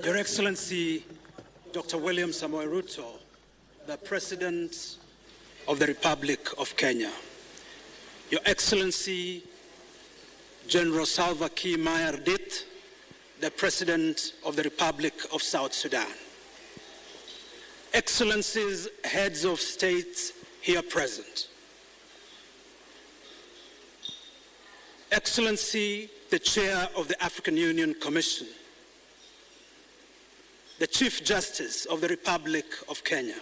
Your Excellency, Dr. William Samoei Ruto, the President of the Republic of Kenya. Your Excellency, General Salva Kiir Mayardit, the President of the Republic of South Sudan. Excellencies, heads of states here present. Excellency, the Chair of the African Union Commission, the Chief Justice of the Republic of Kenya,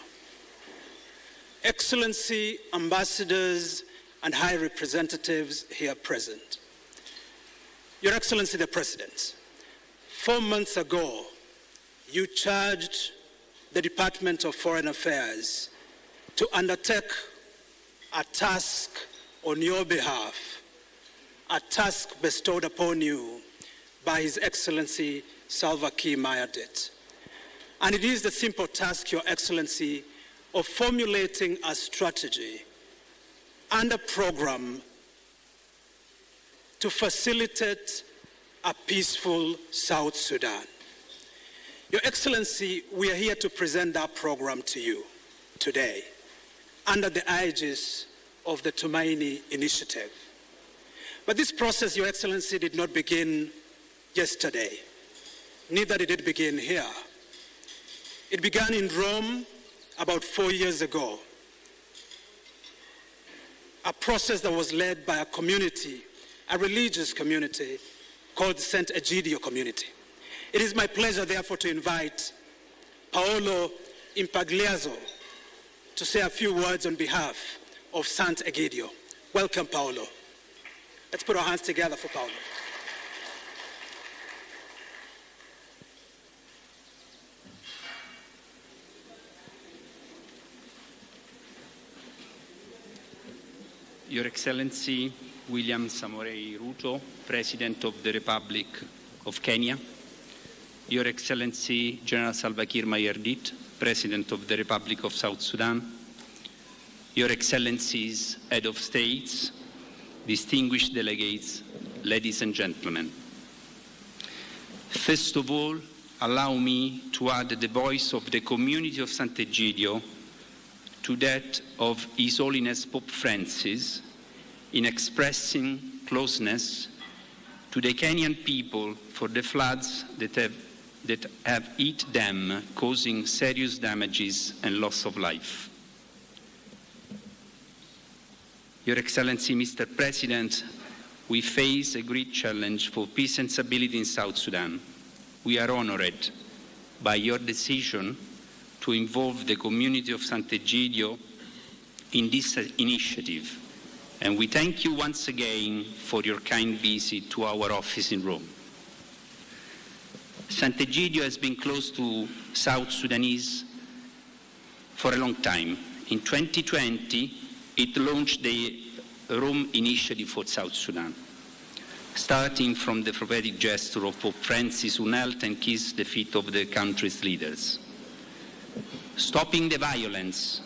Excellency, ambassadors and high representatives here present. Your Excellency the President, 4 months ago, you charged the Department of Foreign Affairs to undertake a task on your behalf, a task bestowed upon you by His Excellency Salva Kiir Mayardit. And it is the simple task, Your Excellency, of formulating a strategy and a program to facilitate a peaceful South Sudan. Your Excellency, we are here to present that program to you today under the aegis of the Tumaini Initiative. But this process, Your Excellency, did not begin yesterday. Neither did it begin here. It began in Rome about 4 years ago. A process that was led by a community, a religious community called the Sant'Egidio community. It is my pleasure, therefore, to invite Paolo Impagliazzo to say a few words on behalf of Sant'Egidio. Welcome, Paolo. Let's put our hands together for Paolo. Your Excellency William Samoei Ruto, President of the Republic of Kenya, Your Excellency General Salva Kiir Mayardit, President of the Republic of South Sudan, Your Excellencies, Head of States, distinguished delegates, ladies and gentlemen. First of all, allow me to add the voice of the community of Sant'Egidio to that of His Holiness Pope Francis in expressing closeness to the Kenyan people for the floods that have hit them, causing serious damages and loss of life. Your Excellency, Mr. President, we face a great challenge for peace and stability in South Sudan. We are honored by your decision to involve the community of Sant'Egidio in this initiative, and we thank you once again for your kind visit to our office in Rome. Sant'Egidio has been close to South Sudanese for a long time. In 2020, it launched the Rome Initiative for South Sudan, starting from the prophetic gesture of Pope Francis who knelt and kissed the feet of the country's leaders. Stopping the violence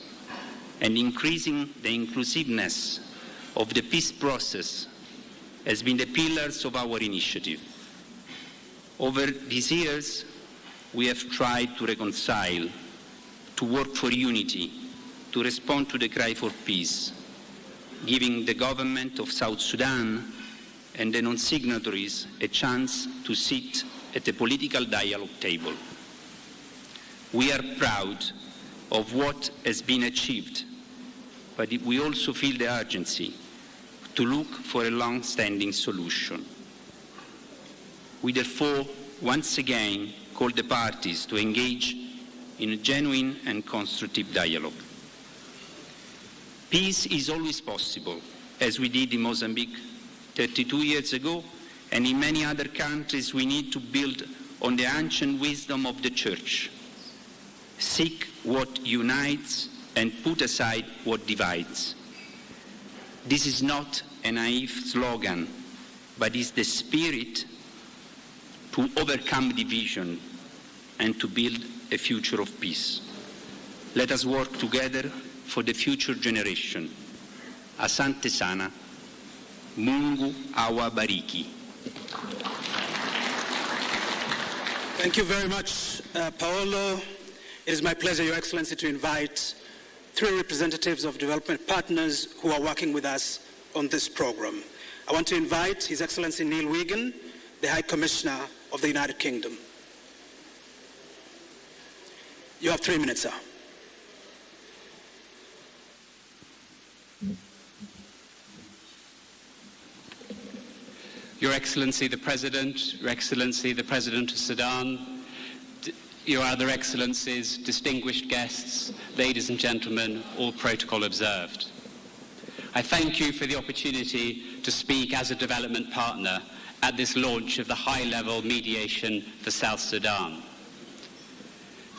and increasing the inclusiveness of the peace process has been the pillars of our initiative. Over these years, we have tried to reconcile, to work for unity, to respond to the cry for peace, giving the government of South Sudan and the non-signatories a chance to sit at the political dialogue table. We are proud of what has been achieved, but we also feel the urgency to look for a long-standing solution. We therefore once again call the parties to engage in a genuine and constructive dialogue. Peace is always possible, as we did in Mozambique 32 years ago, and in many other countries we need to build on the ancient wisdom of the Church. Seek what unites and put aside what divides. This is not a naive slogan, but is the spirit to overcome division and to build a future of peace. Let us work together for the future generation. Asante sana, Mungu awabariki. Thank you very much, Paolo. It is my pleasure, Your Excellency, to invite 3 representatives of development partners who are working with us on this program. I want to invite His Excellency Neil Wigan, the High Commissioner of the United Kingdom. You have 3 minutes, sir. Your Excellency the President, Your Excellency the President of Sudan, Your other Excellencies, distinguished guests, ladies and gentlemen, all protocol observed. I thank you for the opportunity to speak as a development partner at this launch of the high-level mediation for South Sudan.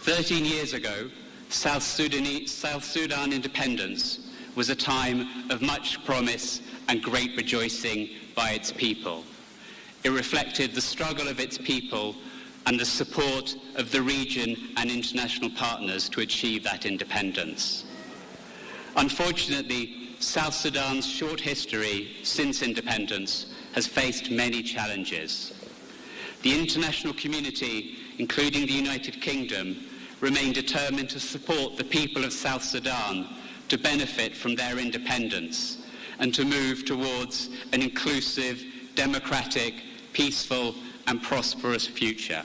13 years ago, South Sudan independence was a time of much promise and great rejoicing by its people. It reflected the struggle of its people and the support of the region and international partners to achieve that independence. Unfortunately, South Sudan's short history since independence has faced many challenges. The international community, including the United Kingdom, remain determined to support the people of South Sudan to benefit from their independence and to move towards an inclusive, democratic, peaceful and prosperous future.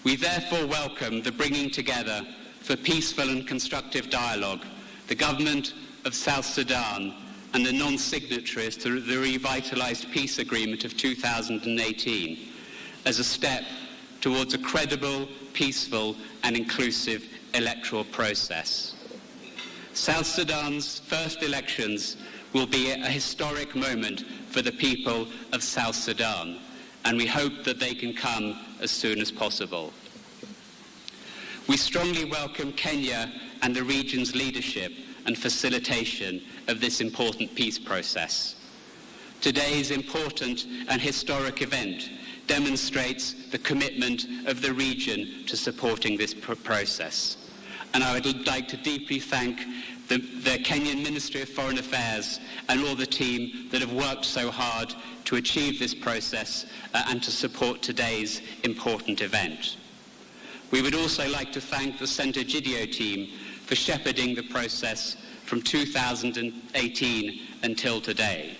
We therefore welcome the bringing together for peaceful and constructive dialogue the government of South Sudan and the non-signatories to the revitalized peace agreement of 2018 as a step towards a credible, peaceful and inclusive electoral process. South Sudan's first elections will be a historic moment for the people of South Sudan, and we hope that they can come as soon as possible. We strongly welcome Kenya and the region's leadership and facilitation of this important peace process. Today's important and historic event demonstrates the commitment of the region to supporting this process. And I would like to deeply thank the Kenyan Ministry of Foreign Affairs and all the team that have worked so hard to achieve this process and to support today's important event. We would also like to thank the Sant'Egidio team for shepherding the process from 2018 until today.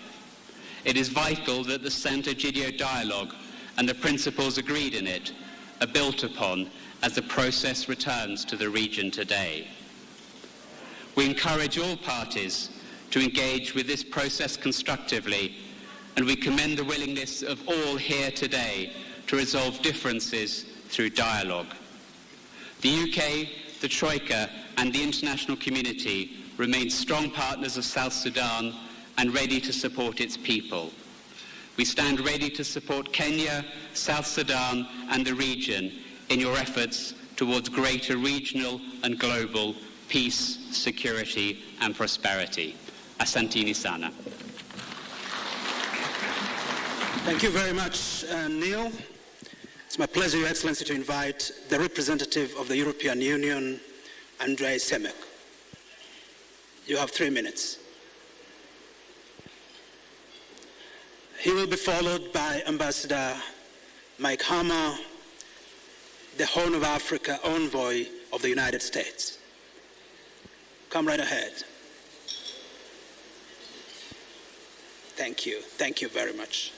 It is vital that the Sant'Egidio dialogue and the principles agreed in it are built upon as the process returns to the region today. We encourage all parties to engage with this process constructively, and we commend the willingness of all here today to resolve differences through dialogue. The UK, the Troika, and the international community remain strong partners of South Sudan and ready to support its people. We stand ready to support Kenya, South Sudan, and the region in your efforts towards greater regional and global peace, security, and prosperity. Asanteni sana. Thank you very much, Neil. It's my pleasure, Your Excellency, to invite the representative of the European Union, Andrei Semek. You have 3 minutes. He will be followed by Ambassador Mike Hammer, the Horn of Africa envoy of the United States. Come right ahead. Thank you. Thank you very much.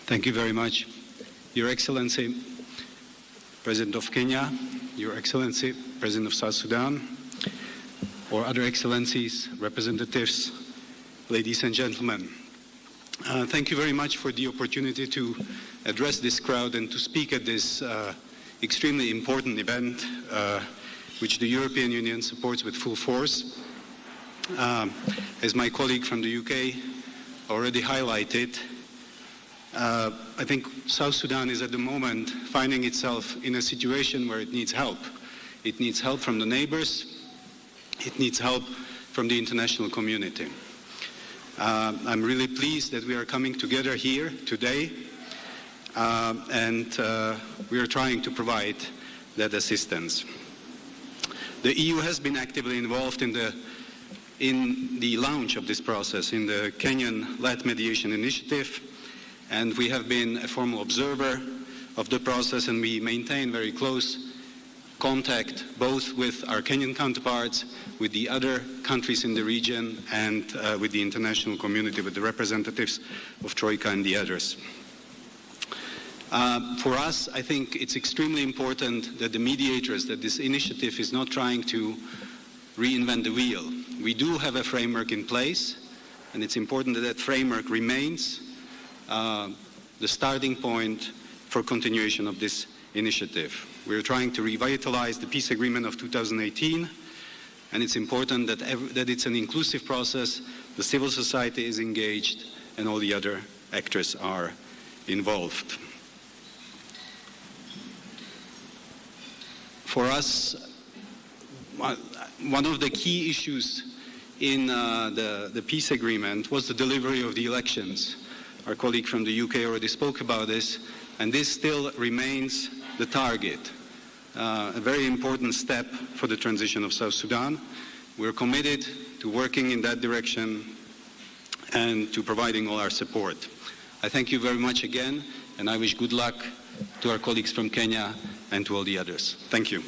Thank you very much. Your Excellency, President of Kenya, Your Excellency, President of South Sudan, or other Excellencies, representatives, ladies and gentlemen. Thank you very much for the opportunity to address this crowd and to speak at this extremely important event, which the European Union supports with full force. As my colleague from the UK already highlighted, I think South Sudan is at the moment finding itself in a situation where it needs help. It needs help from the neighbors. It needs help from the international community. I'm really pleased that we are coming together here today, and we are trying to provide that assistance. The EU has been actively involved in the launch of this process in the Kenyan-led mediation initiative, and we have been a formal observer of the process, and we maintain very close contact both with our Kenyan counterparts, with the other countries in the region, and with the international community, with the representatives of Troika and the others. For us, I think it's extremely important that the mediators, that this initiative is not trying to reinvent the wheel. We do have a framework in place, and it's important that that framework remains the starting point for continuation of this initiative. We're trying to revitalize the peace agreement of 2018, and it's important that it's an inclusive process, the civil society is engaged, and all the other actors are involved. For us, one of the key issues in the peace agreement was the delivery of the elections. Our colleague from the UK already spoke about this, and this still remains the target, a very important step for the transition of South Sudan. We're committed to working in that direction and to providing all our support. I thank you very much again, and I wish good luck to our colleagues from Kenya and to all the others. Thank you.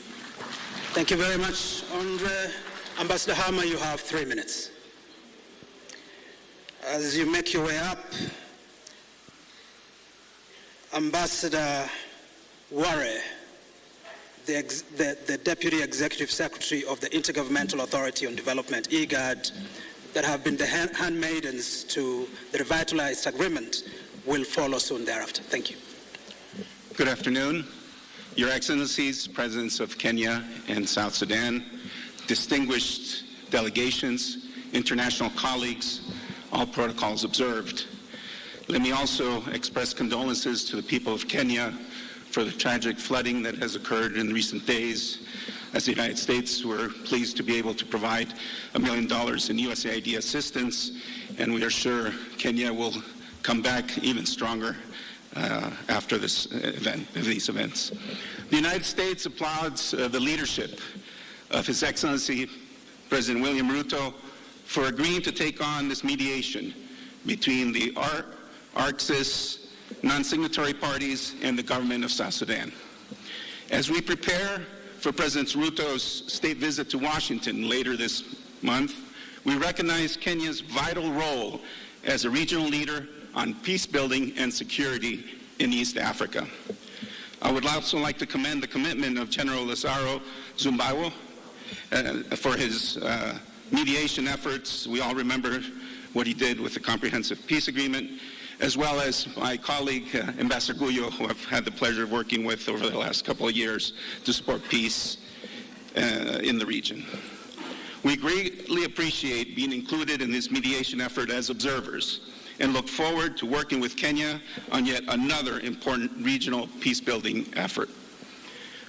Thank you very much, Andre. Ambassador Hama, you have 3 minutes. As you make your way up, Ambassador Ware, the Deputy Executive Secretary of the Intergovernmental Authority on Development, IGAD, that have been the handmaidens to the revitalized agreement, will follow soon thereafter. Thank you. Good afternoon, Your Excellencies, Presidents of Kenya and South Sudan, distinguished delegations, international colleagues, all protocols observed. Let me also express condolences to the people of Kenya for the tragic flooding that has occurred in recent days. As the United States, we're pleased to be able to provide $1 million in USAID assistance, and we are sure Kenya will come back even stronger after these events. The United States applauds the leadership of His Excellency President William Ruto for agreeing to take on this mediation between the ARCSIS non-signatory parties and the government of South Sudan. As we prepare for President Ruto's state visit to Washington later this month, we recognize Kenya's vital role as a regional leader on peace building and security in East Africa. I would also like to commend the commitment of General Lazaro Zumbawo for his mediation efforts. We all remember what he did with the Comprehensive Peace Agreement, as well as my colleague, Ambassador Guyo, who I've had the pleasure of working with over the last couple of years to support peace in the region. We greatly appreciate being included in this mediation effort as observers and look forward to working with Kenya on yet another important regional peace-building effort.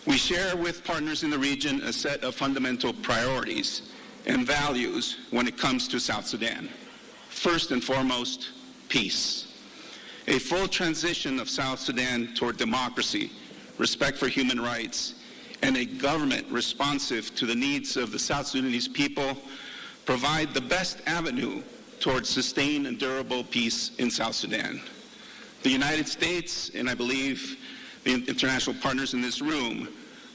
We share with partners in the region a set of fundamental priorities and values when it comes to South Sudan. First and foremost, peace. A full transition of South Sudan toward democracy, respect for human rights, and a government responsive to the needs of the South Sudanese people provide the best avenue towards sustained and durable peace in South Sudan. The United States, and I believe the international partners in this room,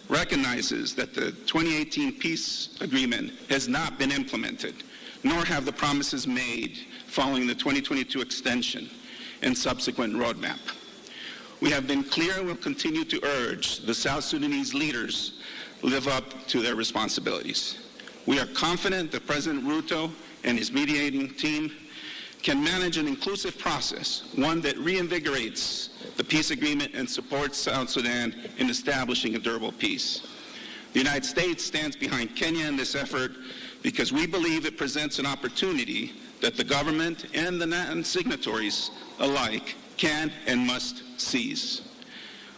recognizes that the 2018 peace agreement has not been implemented, nor have the promises made following the 2022 extension and subsequent roadmap. We have been clear and will continue to urge the South Sudanese leaders live up to their responsibilities. We are confident that President Ruto and his mediating team can manage an inclusive process, one that reinvigorates the peace agreement and supports South Sudan in establishing a durable peace. The United States stands behind Kenya in this effort because we believe it presents an opportunity that the government and the non-signatories alike can and must seize.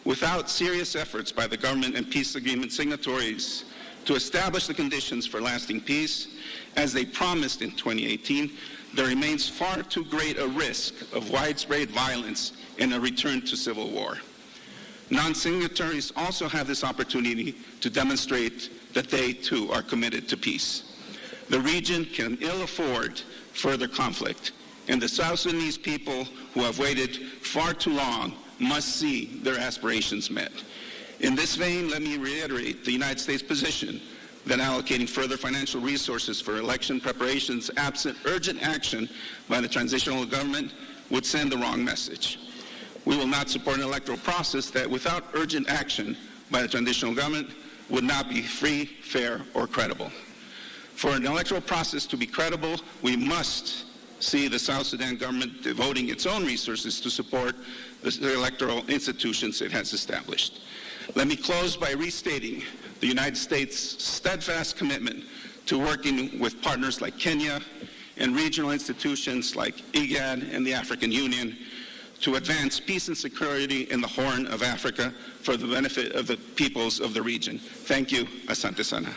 Without serious efforts by the government and peace agreement signatories to establish the conditions for lasting peace, as they promised in 2018, there remains far too great a risk of widespread violence and a return to civil war. Non-signatories also have this opportunity to demonstrate that they, too, are committed to peace. The region can ill afford further conflict, and the South Sudanese people who have waited far too long must see their aspirations met. In this vein, let me reiterate the United States position that allocating further financial resources for election preparations absent urgent action by the transitional government would send the wrong message. We will not support an electoral process that, without urgent action by the transitional government, would not be free, fair, or credible. For an electoral process to be credible, we must see the South Sudan government devoting its own resources to support the electoral institutions it has established. Let me close by restating the United States' steadfast commitment to working with partners like Kenya and regional institutions like IGAD and the African Union to advance peace and security in the Horn of Africa for the benefit of the peoples of the region. Thank you. Asante sana.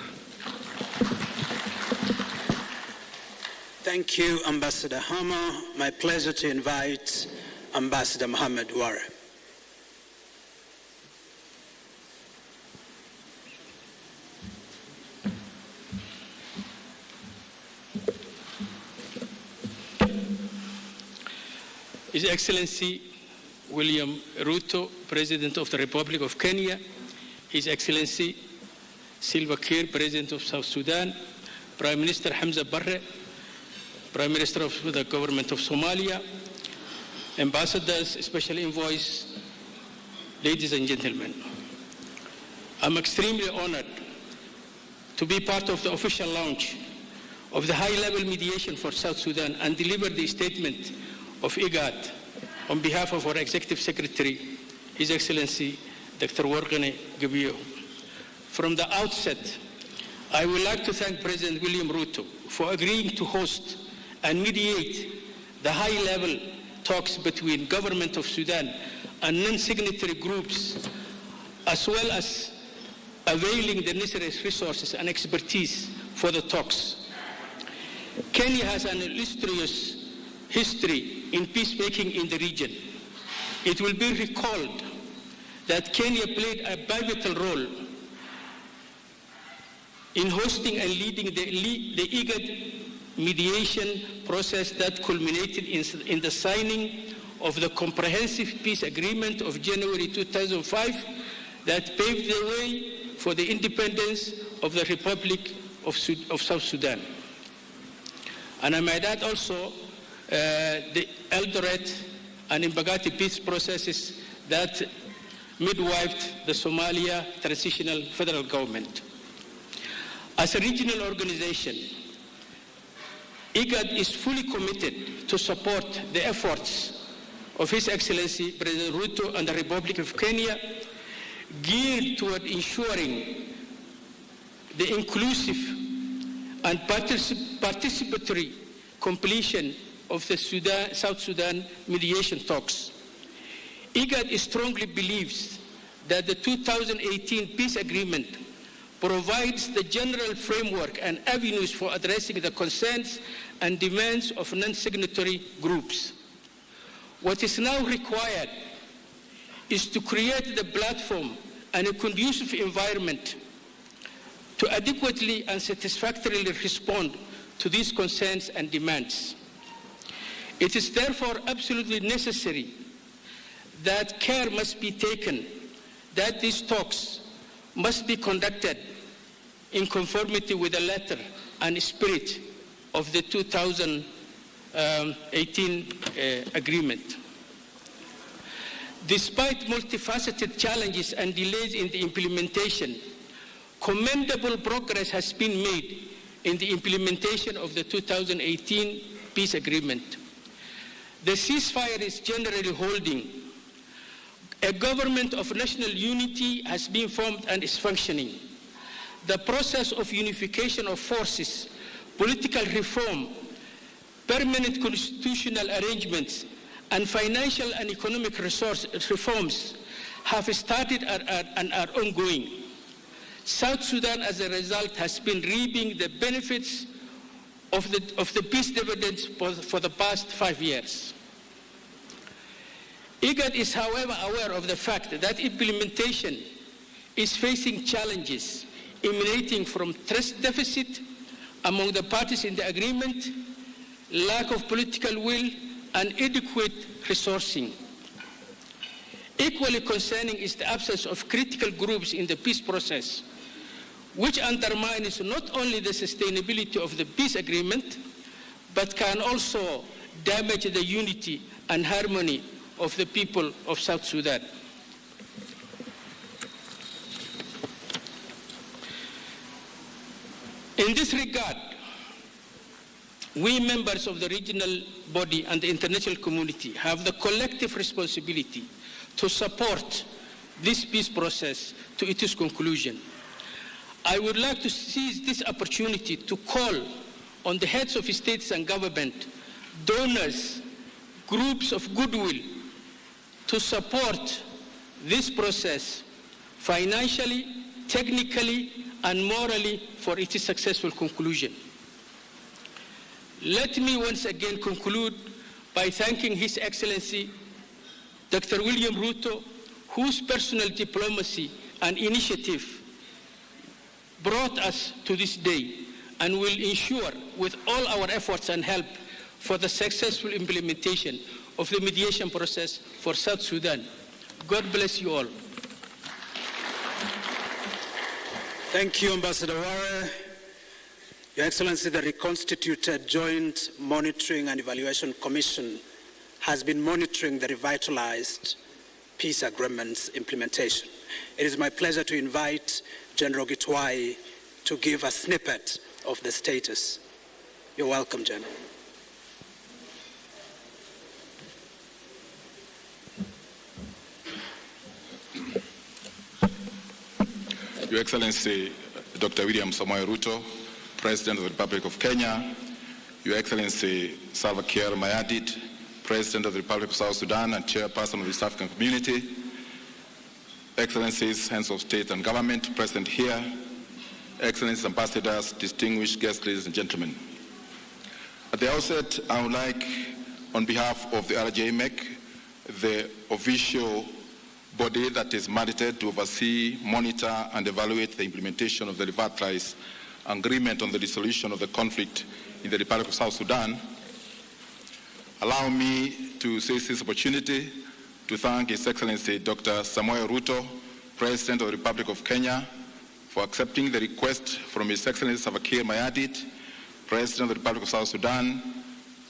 Thank you, Ambassador Hammer. My pleasure to invite Ambassador Mohamed Ouare. His Excellency William Ruto, President of the Republic of Kenya, His Excellency Salva Kiir, President of South Sudan, Prime Minister Hamza Barre, Prime Minister of the Government of Somalia, Ambassadors, Special Envoys, ladies and gentlemen. I'm extremely honored to be part of the official launch of the high-level mediation for South Sudan and deliver the statement of IGAD on behalf of our Executive Secretary, His Excellency Dr. Wargane Gabiyo. From the outset, I would like to thank President William Ruto for agreeing to host and mediate the high-level talks between Government of Sudan and non-signatory groups, as well as availing the necessary resources and expertise for the talks. Kenya has an illustrious history in peacemaking in the region. It will be recalled that Kenya played a pivotal role in hosting and leading the IGAD mediation process that culminated in the signing of the Comprehensive Peace Agreement of January 2005 that paved the way for the independence of the Republic of South Sudan. And I might add also the Eldoret and Imbagati peace processes that midwifed the Somalia transitional federal government. As a regional organization, IGAD is fully committed to support the efforts of His Excellency President Ruto and the Republic of Kenya, geared toward ensuring the inclusive and participatory completion of the South Sudan mediation talks. IGAD strongly believes that the 2018 peace agreement provides the general framework and avenues for addressing the concerns and demands of non-signatory groups. What is now required is to create the platform and a conducive environment to adequately and satisfactorily respond to these concerns and demands. It is therefore absolutely necessary that care must be taken that these talks must be conducted in conformity with the letter and spirit of the 2018 agreement. Despite multifaceted challenges and delays in the implementation, commendable progress has been made in the implementation of the 2018 peace agreement. The ceasefire is generally holding. A government of national unity has been formed and is functioning. The process of unification of forces, political reform, permanent constitutional arrangements, and financial and economic resource reforms have started and are ongoing. South Sudan, as a result, has been reaping the benefits of the peace dividends for the past 5 years. IGAD is, however, aware of the fact that implementation is facing challenges emanating from trust deficit among the parties in the agreement, lack of political will, and inadequate resourcing. Equally concerning is the absence of critical groups in the peace process, which undermines not only the sustainability of the peace agreement, but can also damage the unity and harmony of the people of South Sudan. In this regard, we members of the regional body and the international community have the collective responsibility to support this peace process to its conclusion. I would like to seize this opportunity to call on the heads of states and government, donors, groups of goodwill to support this process financially, technically, and morally for its successful conclusion. Let me once again conclude by thanking His Excellency Dr. William Ruto, whose personal diplomacy and initiative brought us to this day and will ensure with all our efforts and help for the successful implementation of the mediation process for South Sudan. God bless you all. Thank you, Ambassador Ware. Your Excellency, the reconstituted Joint Monitoring and Evaluation Commission has been monitoring the revitalized peace agreement's implementation. It is my pleasure to invite General Gitwai to give a snippet of the status. You're welcome, General. Your Excellency, Dr. William Samoei Ruto, President of the Republic of Kenya, Your Excellency Salva Kiir Mayardit, President of the Republic of South Sudan and Chairperson of the East African Community, Excellencies, Heads of State and Government present here, Excellencies, Ambassadors, distinguished guests, ladies and gentlemen. At the outset, I would like, on behalf of the RJMEC, the official body that is mandated to oversee, monitor, and evaluate the implementation of the revitalized agreement on the dissolution of the conflict in the Republic of South Sudan, allow me to seize this opportunity to thank His Excellency Dr. Samoei Ruto, President of the Republic of Kenya, for accepting the request from His Excellency Salva Kiir Mayardit, President of the Republic of South Sudan,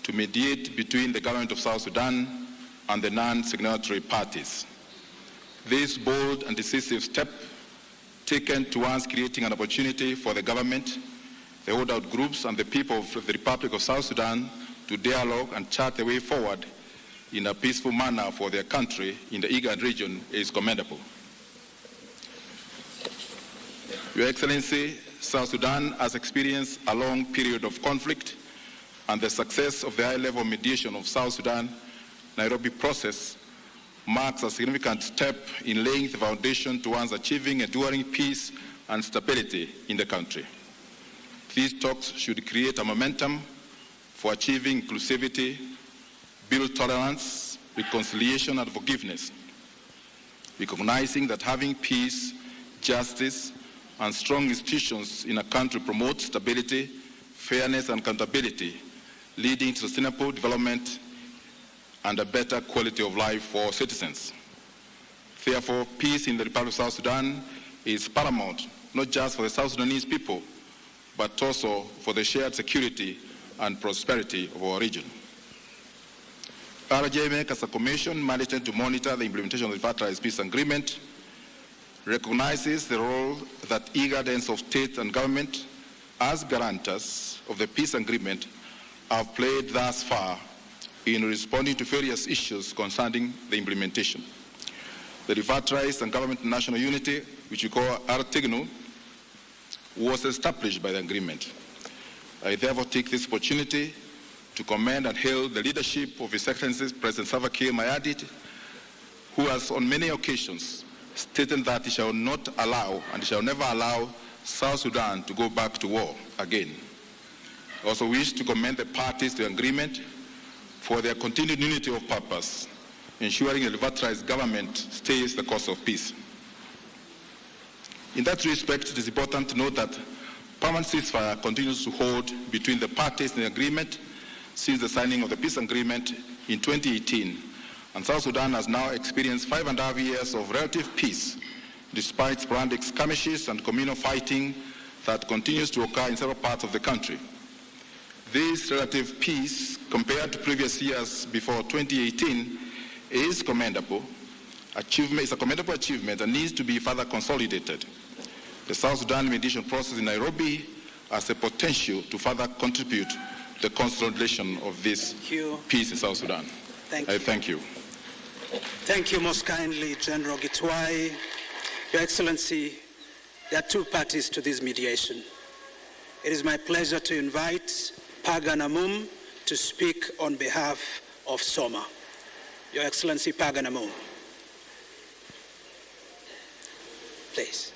to mediate between the government of South Sudan and the non-signatory parties. This bold and decisive step taken towards creating an opportunity for the government, the holdout groups, and the people of the Republic of South Sudan to dialogue and chart the way forward in a peaceful manner for their country in the IGAD region is commendable. Your Excellency, South Sudan has experienced a long period of conflict, and the success of the high-level mediation of South Sudan-Nairobi process marks a significant step in laying the foundation towards achieving enduring peace and stability in the country. These talks should create a momentum for achieving inclusivity, build tolerance, reconciliation, and forgiveness, recognizing that having peace, justice, and strong institutions in a country promotes stability, fairness, and accountability, leading to sustainable development and a better quality of life for citizens. Therefore, peace in the Republic of South Sudan is paramount, not just for the South Sudanese people, but also for the shared security and prosperity of our region. RJMEC, as a commission mandated to monitor the implementation of the revitalized peace agreement, recognizes the role that IGAD heads of state and government, as guarantors of the peace agreement, have played thus far in responding to various issues concerning the implementation. The revitalized and government national unity, which we call RTGNU, was established by the agreement. I therefore take this opportunity to commend and hail the leadership of His Excellency President Salva Kiir Mayardit, who has on many occasions stated that he shall not allow and he shall never allow South Sudan to go back to war again. I also wish to commend the parties to the agreement for their continued unity of purpose, ensuring a revitalized government stays the course of peace. In that respect, it is important to note that permanent ceasefire continues to hold between the parties in the agreement since the signing of the peace agreement in 2018, and South Sudan has now experienced 5.5 years of relative peace, despite sporadic skirmishes and communal fighting that continues to occur in several parts of the country. This relative peace, compared to previous years before 2018, is commendable. It's a commendable achievement and needs to be further consolidated. The South Sudan mediation process in Nairobi has the potential to further contribute to the consolidation of this peace in South Sudan. Thank you. Thank you. Thank you most kindly, General Gitwai. Your Excellency, there are two parties to this mediation. It is my pleasure to invite Paganamum to speak on behalf of Soma. Your Excellency, Paganamum. Please.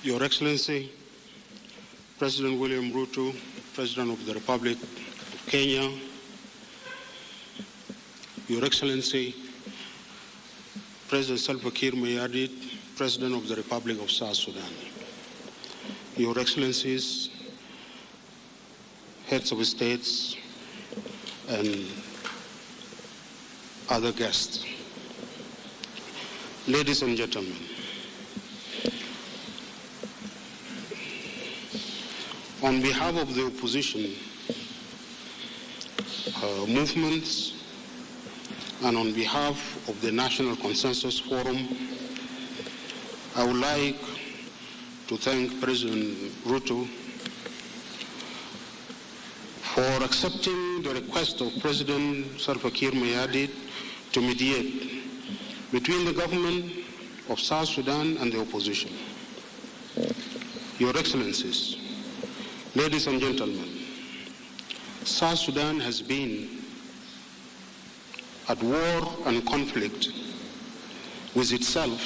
Your Excellency, President William Ruto, President of the Republic of Kenya, Your Excellency, President Salva Kiir Mayardit, President of the Republic of South Sudan, Your Excellencies, heads of states, and other guests, ladies and gentlemen, on behalf of the opposition movements and on behalf of the National Consensus Forum, I would like to thank President Ruto for accepting the request of President Salva Kiir Mayardit to mediate between the government of South Sudan and the opposition. Your Excellencies, ladies and gentlemen, South Sudan has been at war and conflict with itself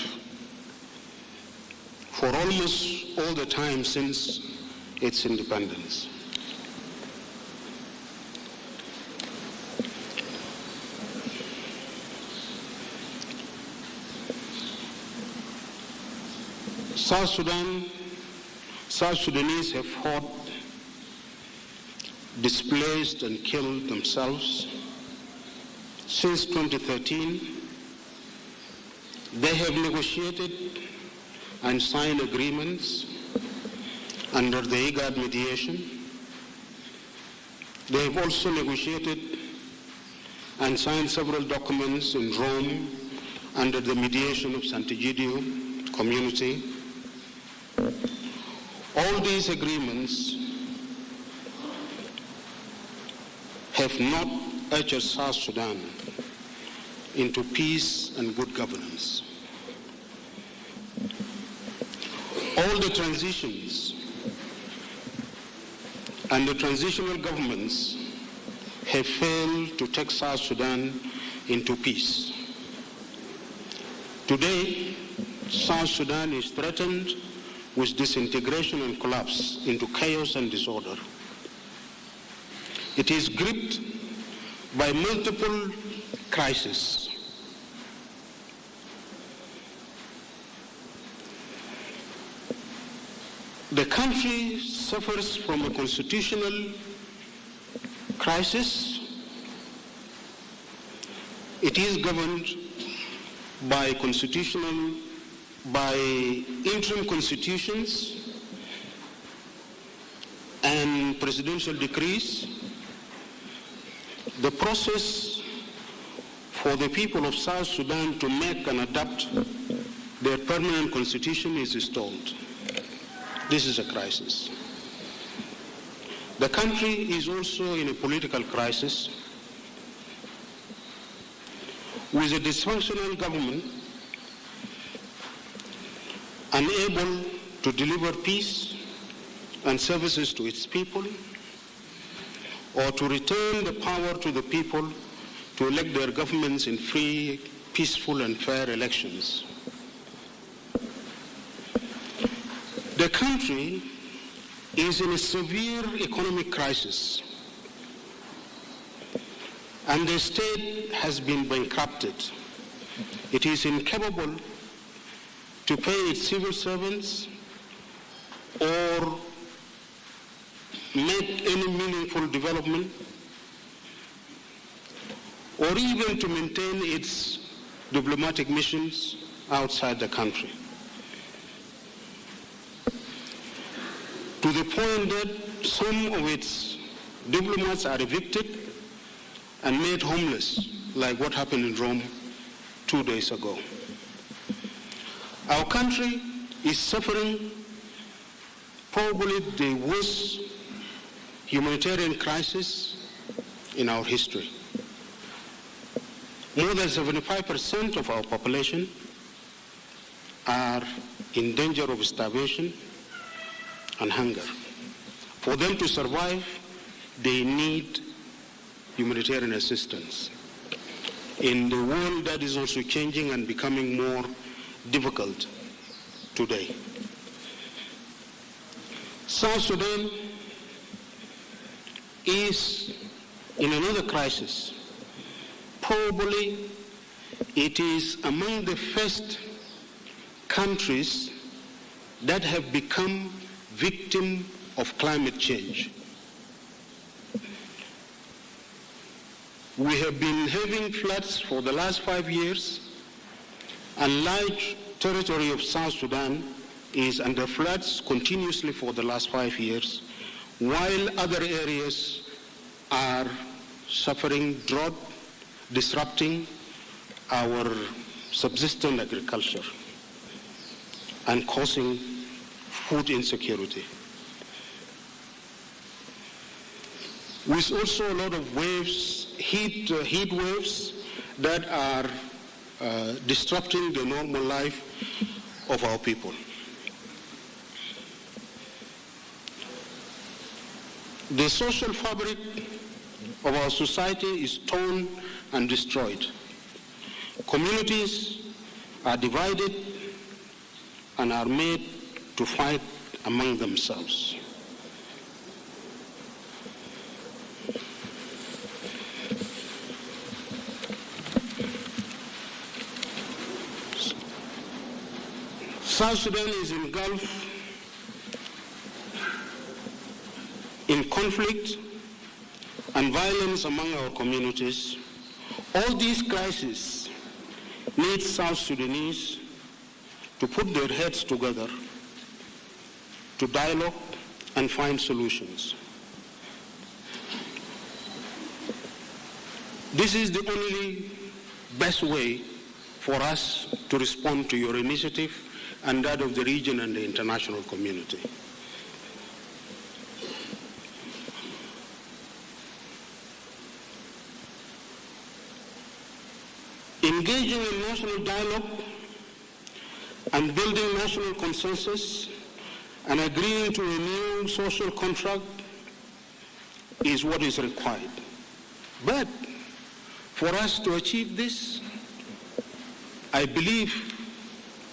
for almost all the time since its independence. South Sudanese have fought, displaced and killed themselves. Since 2013, they have negotiated and signed agreements under the IGAD mediation. They have also negotiated and signed several documents in Rome under the mediation of Sant'Egidio community. All these agreements have not ushered South Sudan into peace and good governance. All the transitions and the transitional governments have failed to take South Sudan into peace. Today, South Sudan is threatened with disintegration and collapse into chaos and disorder. It is gripped by multiple crises. The country suffers from a constitutional crisis. It is governed by interim constitutions and presidential decrees. The process for the people of South Sudan to make and adopt their permanent constitution is stalled. This is a crisis. The country is also in a political crisis with a dysfunctional government unable to deliver peace and services to its people, or to return the power to the people to elect their governments in free, peaceful, and fair elections. The country is in a severe economic crisis, and the state has been bankrupted. It is incapable to pay its civil servants or make any meaningful development, or even to maintain its diplomatic missions outside the country. To the point that some of its diplomats are evicted and made homeless, like what happened in Rome 2 days ago. Our country is suffering probably the worst humanitarian crisis in our history. More than 75% of our population are in danger of starvation and hunger. For them to survive, they need humanitarian assistance. In the world that is also changing and becoming more difficult today. South Sudan is in another crisis. Probably it is among the first countries that have become victim of climate change. We have been having floods for the last 5 years, and large territory of South Sudan is under floods continuously for the last 5 years, while other areas are suffering drought, disrupting our subsistence agriculture and causing food insecurity. With also a lot of waves, heat waves that are disrupting the normal life of our people. The social fabric of our society is torn and destroyed. Communities are divided and are made to fight among themselves. South Sudan is engulfed in conflict and violence among our communities. All these crises need South Sudanese to put their heads together, to dialogue and find solutions. This is the only best way for us to respond to your initiative and that of the region and the international community. Engaging in national dialogue and building national consensus and agreeing to a new social contract is what is required. But for us to achieve this, I believe,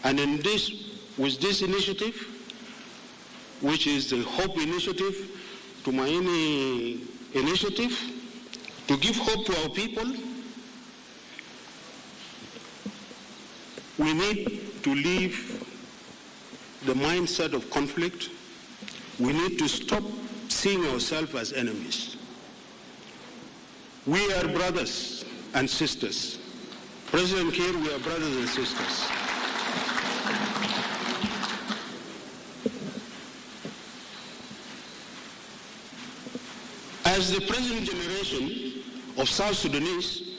and with this initiative, which is the Hope Initiative, Tumaini Initiative, to give hope to our people, we need to leave the mindset of conflict. We need to stop seeing ourselves as enemies. We are brothers and sisters. President Kiir, we are brothers and sisters. As the present generation of South Sudanese,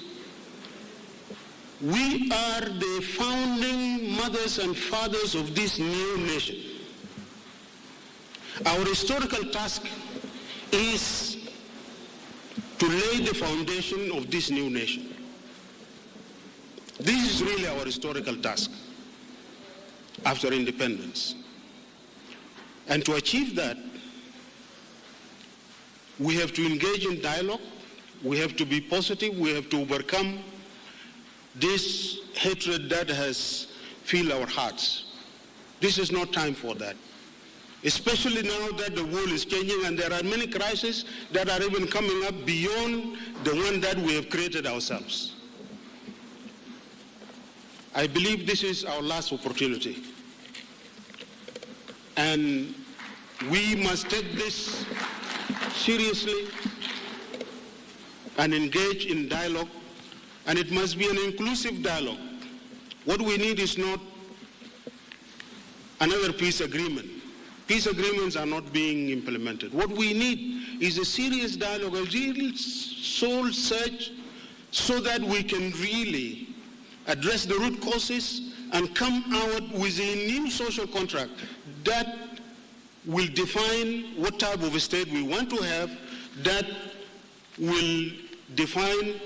we are the founding mothers and fathers of this new nation. Our historical task is to lay the foundation of this new nation. This is really our historical task. after independence. And to achieve that, we have to engage in dialogue, we have to be positive, we have to overcome this hatred that has filled our hearts. This is not time for that. Especially now that the world is changing and there are many crises that are even coming up beyond the one that we have created ourselves. I believe this is our last opportunity. And we must take this seriously and engage in dialogue, and it must be an inclusive dialogue. What we need is not another peace agreement. Peace agreements are not being implemented. What we need is a serious dialogue, a real soul search, so that we can really address the root causes and come out with a new social contract that will define what type of a state we want to have, that will define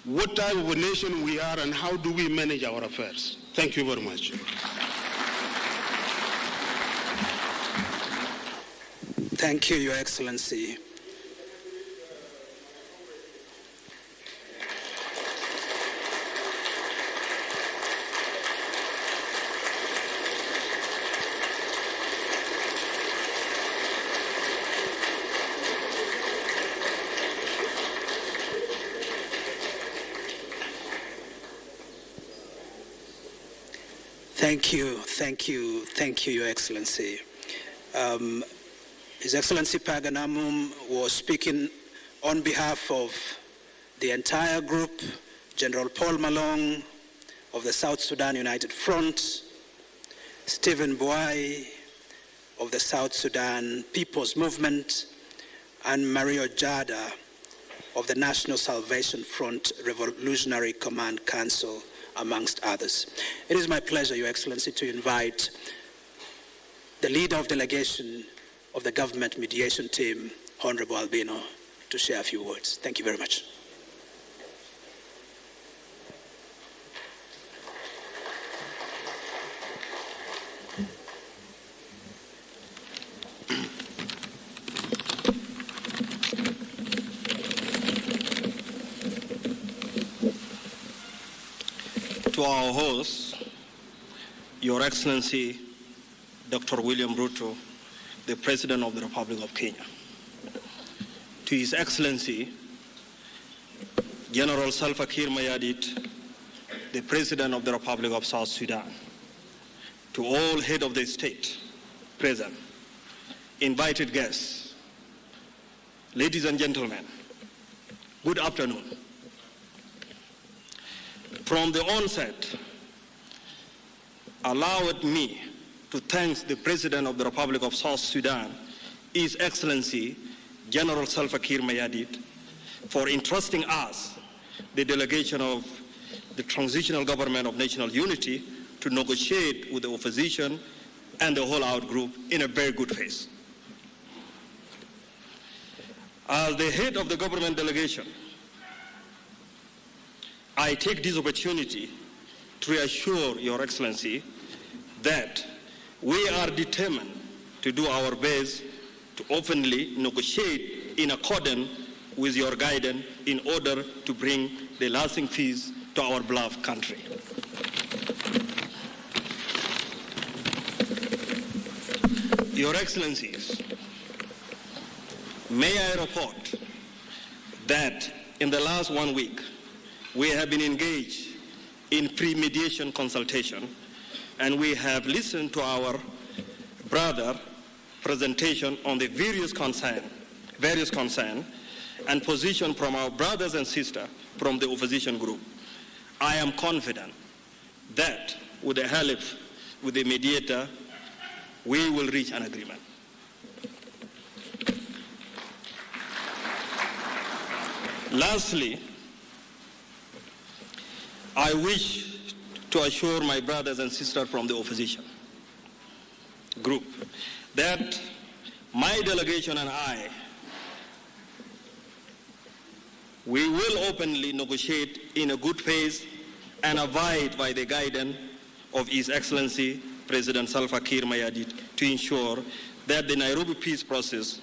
what type of a nation we are and how do we manage our affairs. Thank you very much. Thank you, Your Excellency. Thank you, Your Excellency. His Excellency Paganamum was speaking on behalf of the entire group, General Paul Malong of the South Sudan United Front, Stephen Boai of the South Sudan People's Movement, and Mario Jada of the National Salvation Front Revolutionary Command Council, amongst others. It is my pleasure, Your Excellency, to invite the leader of delegation of the government mediation team, Honorable Albino, to share a few words. Thank you very much. To our host, Your Excellency, Dr. William Ruto, the President of the Republic of Kenya. To His Excellency, General Salva Kiir Mayardit, the President of the Republic of South Sudan. To all head of the state present, invited guests, ladies and gentlemen, good afternoon. From the onset, allow me to thank the President of the Republic of South Sudan, His Excellency General Salva Kiir Mayardit, for entrusting us, the delegation of the Transitional Government of National Unity, to negotiate with the opposition and the whole out group in a very good faith. As the head of the government delegation, I take this opportunity to reassure Your Excellency that we are determined to do our best to openly negotiate in accordance with your guidance in order to bring the lasting peace to our beloved country. Your Excellencies, may I report that in the last 1 week, we have been engaged in pre-mediation consultation, and we have listened to our brother presentation on the various concern and position from our brothers and sisters from the opposition group. I am confident that with the help with the mediator, we will reach an agreement. Lastly, I wish to assure my brothers and sisters from the opposition group that my delegation and I, we will openly negotiate in a good faith and abide by the guidance of His Excellency President Salva Kiir Mayardit to ensure that the Nairobi peace process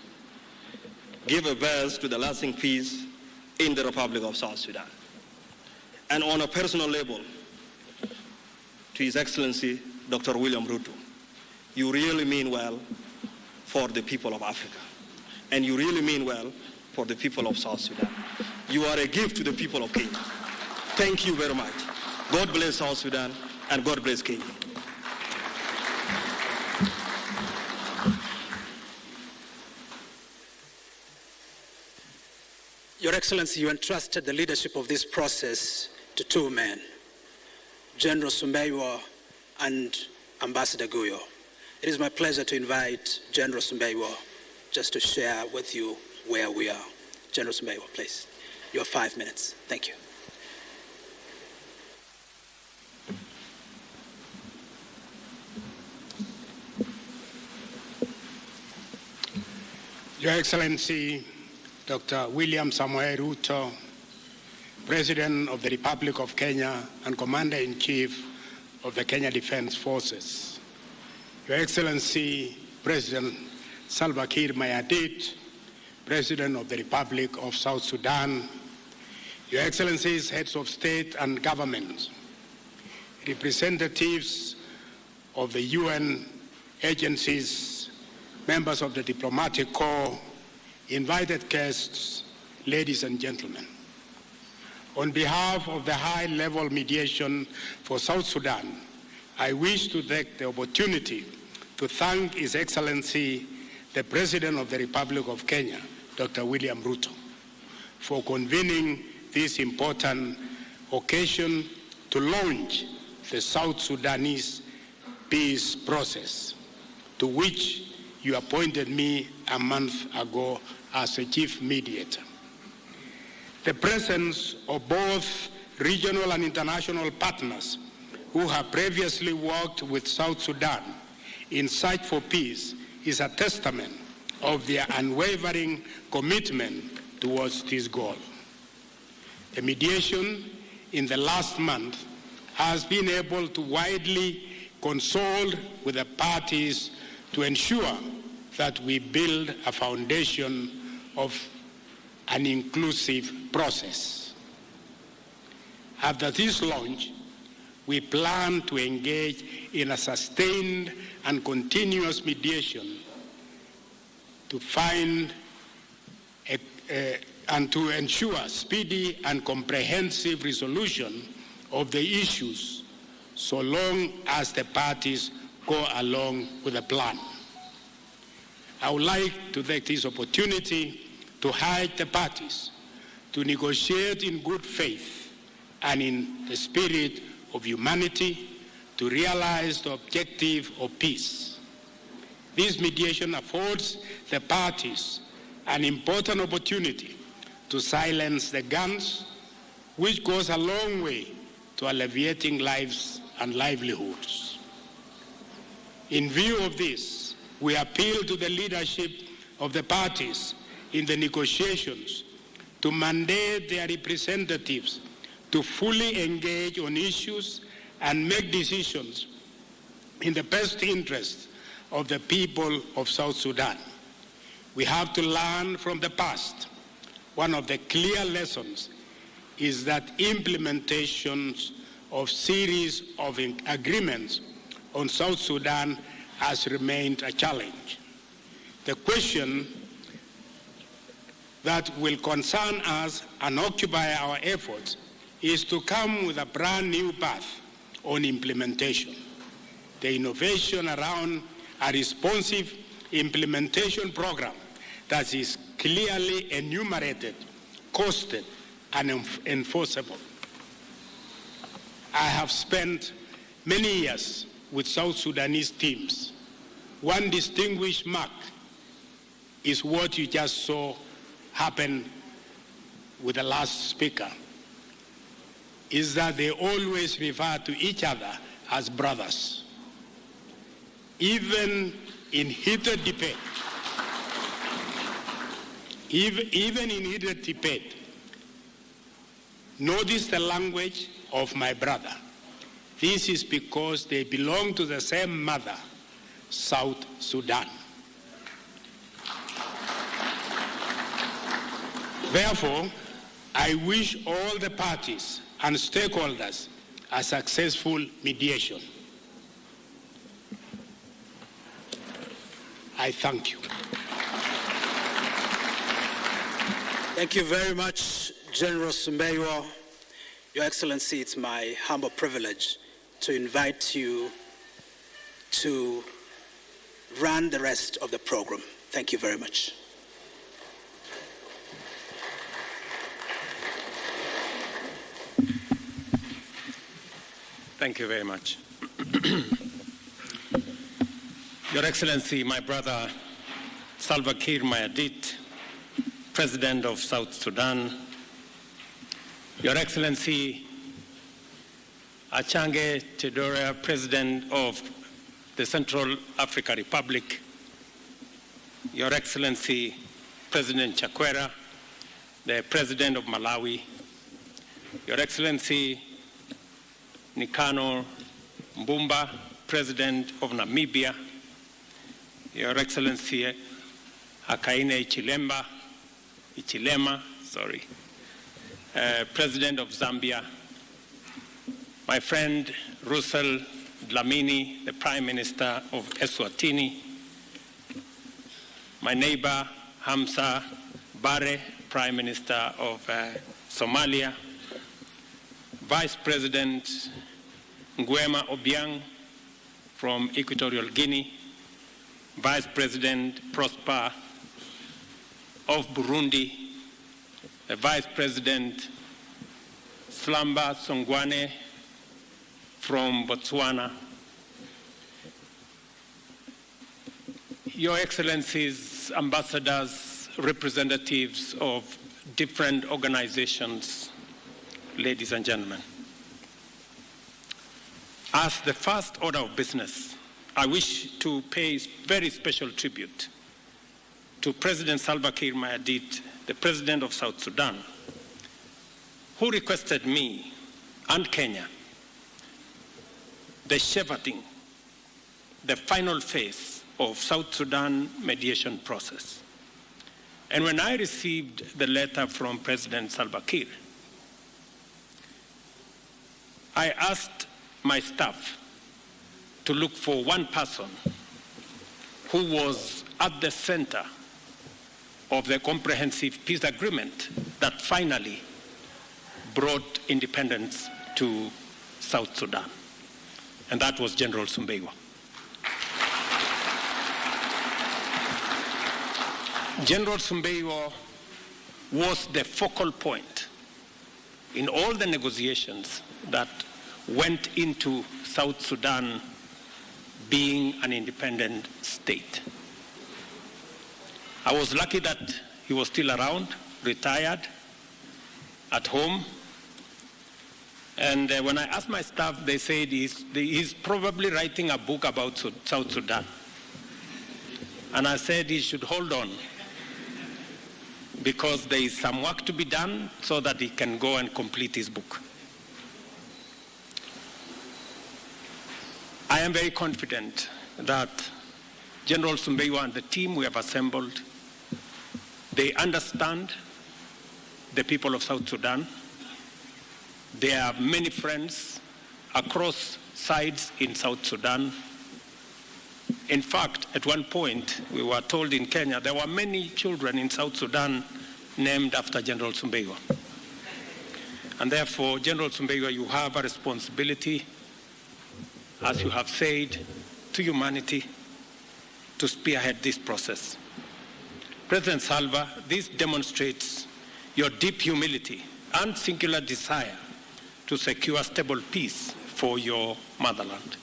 give a birth to the lasting peace in the Republic of South Sudan. And on a personal level, to His Excellency, Dr. William Ruto, you really mean well for the people of Africa. And you really mean well for the people of South Sudan. You are a gift to the people of Kenya. Thank you very much. God bless South Sudan and God bless Kenya. Your Excellency, you entrusted the leadership of this process to two men, General Sumbeiwa and Ambassador Guyo. It is my pleasure to invite General Sumbeiwa just to share with you where we are. General Sumbeiwa, please. You have 5 minutes. Thank you. Your Excellency, Dr. William Samoei Ruto, President of the Republic of Kenya and Commander-in-Chief of the Kenya Defense Forces, Your Excellency, President Salva Kiir Mayardit, President of the Republic of South Sudan, Your Excellencies, Heads of State and Government, representatives of the UN agencies, members of the Diplomatic Corps, invited guests, ladies and gentlemen. On behalf of the high-level mediation for South Sudan, I wish to take the opportunity to thank His Excellency, the President of the Republic of Kenya, Dr. William Ruto, for convening this important occasion to launch the South Sudanese peace process, to which you appointed me a month ago as a chief mediator. The presence of both regional and international partners who have previously worked with South Sudan in search for peace is a testament of their unwavering commitment towards this goal. The mediation in the last month has been able to widely consult with the parties to ensure that we build a foundation of an inclusive process. After this launch, we plan to engage in a sustained and continuous mediation to find and to ensure speedy and comprehensive resolution of the issues so long as the parties go along with the plan. I would like to take this opportunity to urge the parties to negotiate in good faith and in the spirit of humanity to realize the objective of peace. This mediation affords the parties an important opportunity to silence the guns, which goes a long way to alleviating lives and livelihoods. In view of this, we appeal to the leadership of the parties in the negotiations to mandate their representatives to fully engage on issues and make decisions in the best interest of the people of South Sudan. We have to learn from the past. One of the clear lessons is that implementations of series of agreements on South Sudan has remained a challenge. The question that will concern us and occupy our efforts is to come with a brand new path on implementation. The innovation around a responsive implementation program that is clearly enumerated, costed, and enforceable. I have spent many years with South Sudanese teams. One distinguished mark is what you just saw happen with the last speaker, is that they always refer to each other as brothers. Even in heated debate, notice the language of my brother. This is because they belong to the same mother, South Sudan. Therefore, I wish all the parties and stakeholders a successful mediation. I thank you. Thank you very much, General Sumbeyo. Your Excellency, it's my humble privilege to invite you to run the rest of the program. Thank you very much. Thank you very much. Your Excellency, my brother Salva Kiir Mayardit, President of South Sudan, Your Excellency Achange Chedora, President of the Central African Republic, Your Excellency President Chakwera, the President of Malawi, Your Excellency Nikano Mbumba, President of Namibia, Your Excellency Hakainde Hichilema, President of Zambia, my friend Russell Dlamini, the Prime Minister of Eswatini, my neighbor Hamza Barre, Prime Minister of Somalia, Vice President Nguema Obiang from Equatorial Guinea, Vice President Prosper of Burundi, Vice President Slamba Songwane from Botswana, Your Excellencies, ambassadors, representatives of different organizations, ladies and gentlemen. As the first order of business, I wish to pay very special tribute to President Salva Kiir Mayardit, the President of South Sudan, who requested me and Kenya the shepherding, the final phase of South Sudan mediation process. And when I received the letter from President Salva Kiir, I asked my staff to look for one person who was at the center of the comprehensive peace agreement that finally brought independence to South Sudan. And that was General Sumbeyo. General Sumbeyo was the focal point in all the negotiations that went into South Sudan being an independent state. I was lucky that he was still around, retired, at home. And when I asked my staff, they said he's probably writing a book about South Sudan. And I said he should hold on, because there is some work to be done so that he can go and complete his book. I am very confident that General Sumbeyo and the team we have assembled, they understand the people of South Sudan. They have many friends across sides in South Sudan. In fact, at one point, we were told in Kenya, there were many children in South Sudan named after General Sumbeyo. And therefore, General Sumbeyo, you have a responsibility, as you have said, to humanity to spearhead this process. President Salva, this demonstrates your deep humility and singular desire to secure stable peace for your motherland.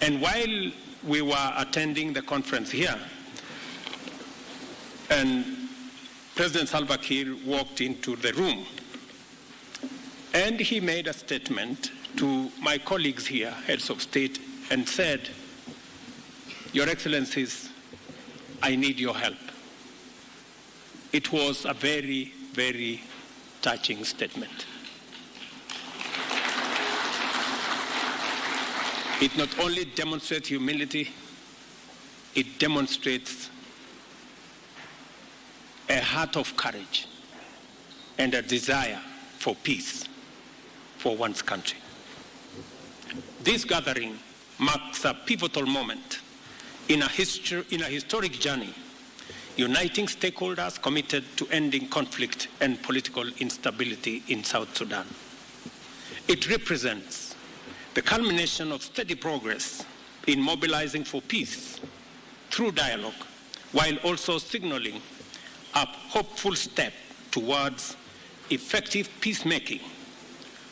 And while we were attending the conference here, and President Salva Kiir walked into the room, and he made a statement to my colleagues here, heads of state, and said, Your Excellencies, I need your help. It was a very, very touching statement. It not only demonstrates humility, it demonstrates a heart of courage and a desire for peace for one's country. This gathering marks a pivotal moment in a historic journey, uniting stakeholders committed to ending conflict and political instability in South Sudan. It represents the culmination of steady progress in mobilizing for peace through dialogue, while also signaling a hopeful step towards effective peacemaking,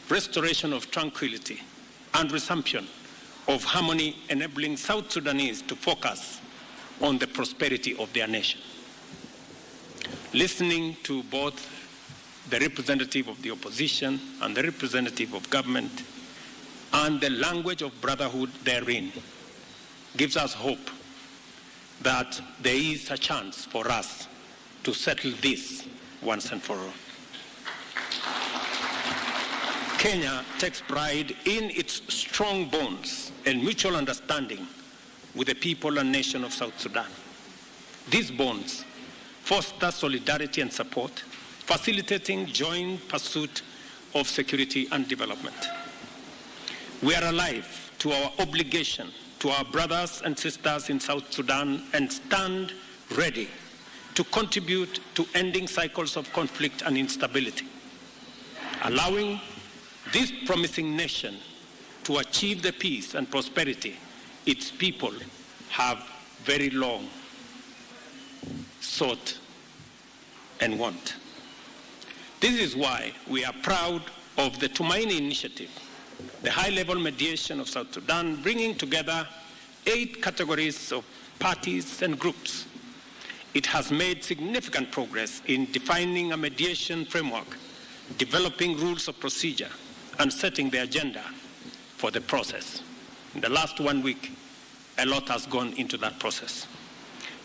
restoration of tranquility, and resumption of harmony, enabling South Sudanese to focus on the prosperity of their nation. Listening to both the representative of the opposition and the representative of government, and the language of brotherhood therein, gives us hope that there is a chance for us to settle this once and for all. Kenya takes pride in its strong bonds and mutual understanding with the people and nation of South Sudan. These bonds foster solidarity and support, facilitating joint pursuit of security and development. We are alive to our obligation to our brothers and sisters in South Sudan and stand ready to contribute to ending cycles of conflict and instability, allowing this promising nation to achieve the peace and prosperity its people have very long sought and want. This is why we are proud of the Tumaini Initiative, the high-level mediation of South Sudan, bringing together 8 categories of parties and groups. It has made significant progress in defining a mediation framework, developing rules of procedure, and setting the agenda for the process. In the last 1 week, a lot has gone into that process.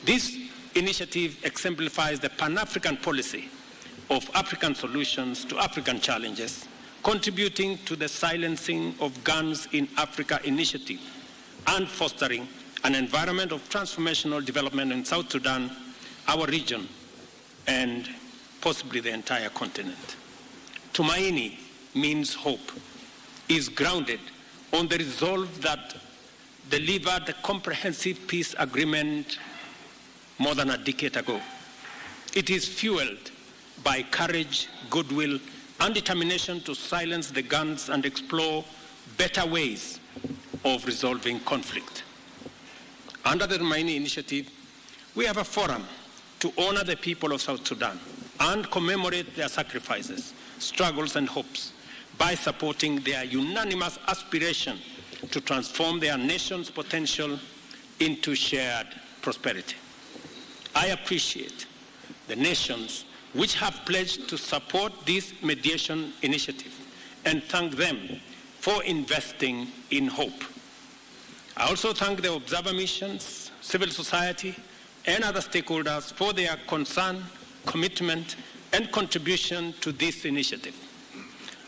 This initiative exemplifies the Pan-African policy of African solutions to African challenges, contributing to the silencing of guns in Africa initiative and fostering an environment of transformational development in South Sudan, our region, and possibly the entire continent. Tumaini means hope, is grounded on the resolve that delivered the comprehensive peace agreement more than a decade ago. It is fueled by courage, goodwill, and determination to silence the guns and explore better ways of resolving conflict. Under the Tumaini Initiative, we have a forum to honor the people of South Sudan and commemorate their sacrifices, struggles, and hopes by supporting their unanimous aspiration to transform their nation's potential into shared prosperity. I appreciate the nations which have pledged to support this mediation initiative and thank them for investing in hope. I also thank the observer missions, civil society, and other stakeholders for their concern, commitment, and contribution to this initiative.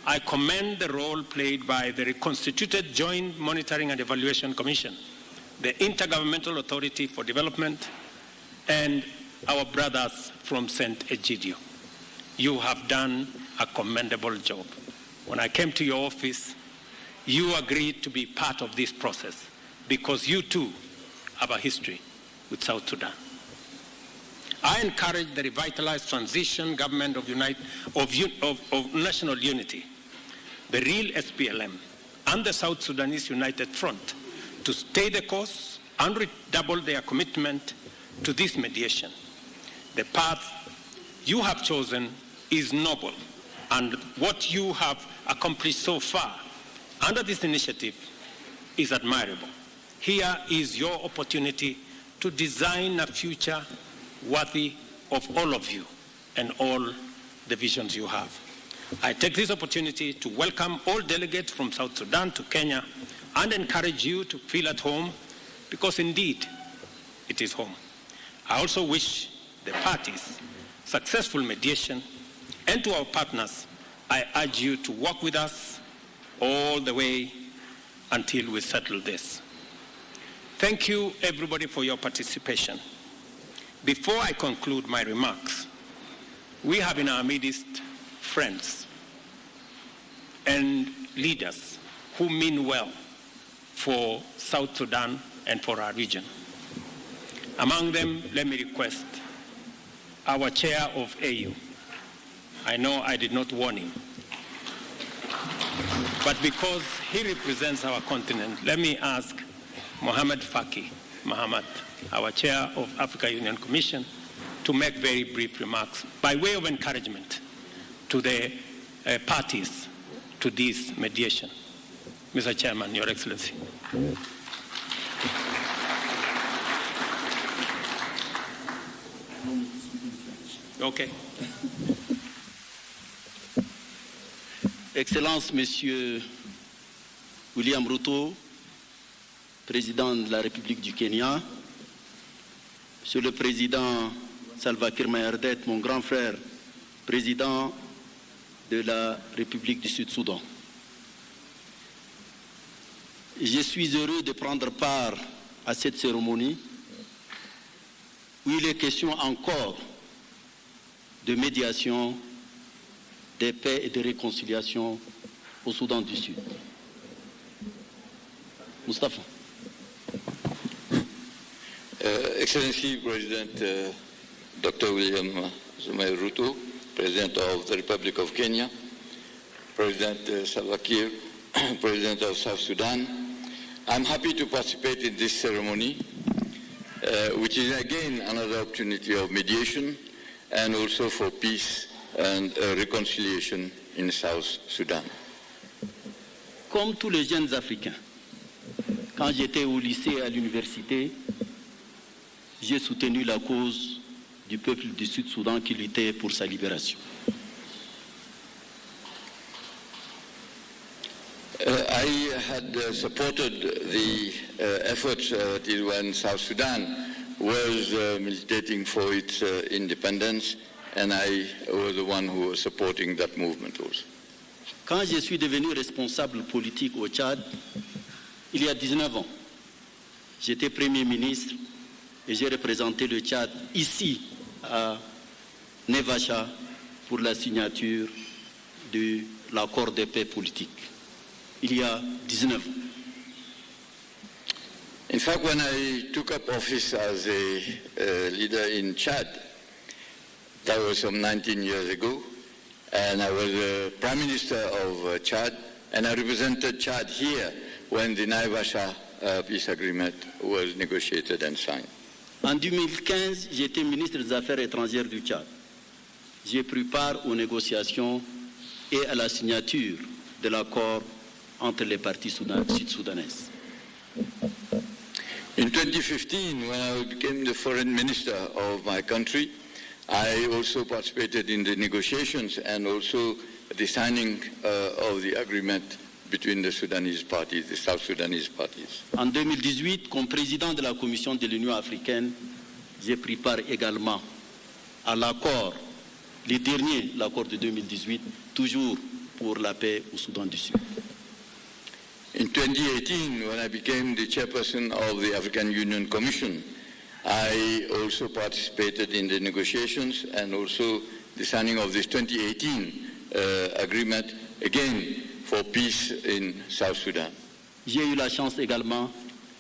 I commend the role played by the reconstituted Joint Monitoring and Evaluation Commission, the Intergovernmental Authority for Development, and our brothers from Sant'Egidio. You have done a commendable job. When I came to your office, you agreed to be part of this process because you too have a history with South Sudan. I encourage the revitalized transition government of national unity, the real SPLM, and the South Sudanese United Front to stay the course and redouble their commitment to this mediation. The path you have chosen is noble, and what you have accomplished so far under this initiative is admirable. Here is your opportunity to design a future worthy of all of you and all the visions you have. I take this opportunity to welcome all delegates from South Sudan to Kenya and encourage you to feel at home, because indeed it is home. I also wish the parties successful mediation, and to our partners, I urge you to work with us all the way until we settle this. Thank you, everybody, for your participation. Before I conclude my remarks, we have in our midst friends and leaders who mean well for South Sudan and for our region. Among them, let me request our chair of AU. I know I did not warn him, but because he represents our continent, let me ask Mohamed Faki Mohamed, our chair of Africa Union Commission, to make very brief remarks by way of encouragement to the parties to this mediation. Mr. Chairman, Your Excellency. Okay. Excellences, Monsieur William Ruto, Président de la République du Kenya, Monsieur le Président Salva Kiir Mayardit, mon grand frère, Président de la République du Sud-Soudan. Je suis heureux de prendre part à cette cérémonie où il est question encore de médiation, de paix et de réconciliation au Soudan du Sud. Mustafa. Excellency President Dr. William Ruto, President of the Republic of Kenya, President Salva Kiir, President of South Sudan, I'm happy to participate in this ceremony, which is again another opportunity of mediation and also for peace and reconciliation in South Sudan. Comme tous les jeunes Africains, quand j'étais au lycée et à l'université, j'ai soutenu la cause du peuple du Sud-Soudan qui luttait pour sa libération. I had supported the efforts when South Sudan was militating for its independence, and I was the one who was supporting that movement also. Quand je suis devenu responsable politique au Tchad, il y a 19 ans, j'étais Premier ministre et j'ai représenté le Tchad ici à Nevacha pour la signature de l'accord de paix politique. Il y a 19 ans. In fact, when I took up office as a leader in Chad, that was some 19 years ago, and I was the Prime Minister of Chad, and I represented Chad here when the Naivasha peace agreement was negotiated and signed. En 2015, j'étais ministre des Affaires étrangères du Tchad. J'ai pris part aux négociations et à la signature de l'accord entre les parties sud-soudanaises. In 2015, when I became the foreign minister of my country, I also participated in the negotiations and also the signing of the agreement between the Sudanese parties, the South Sudanese parties. En 2018, comme président de la Commission de l'Union africaine, j'ai pris part également à l'accord, le dernier, l'accord de 2018, toujours pour la paix au Soudan du Sud. In 2018, when I became the chairperson of the African Union Commission, I also participated in the negotiations and also the signing of this 2018 agreement, again, for peace in South Sudan. J'ai eu la chance également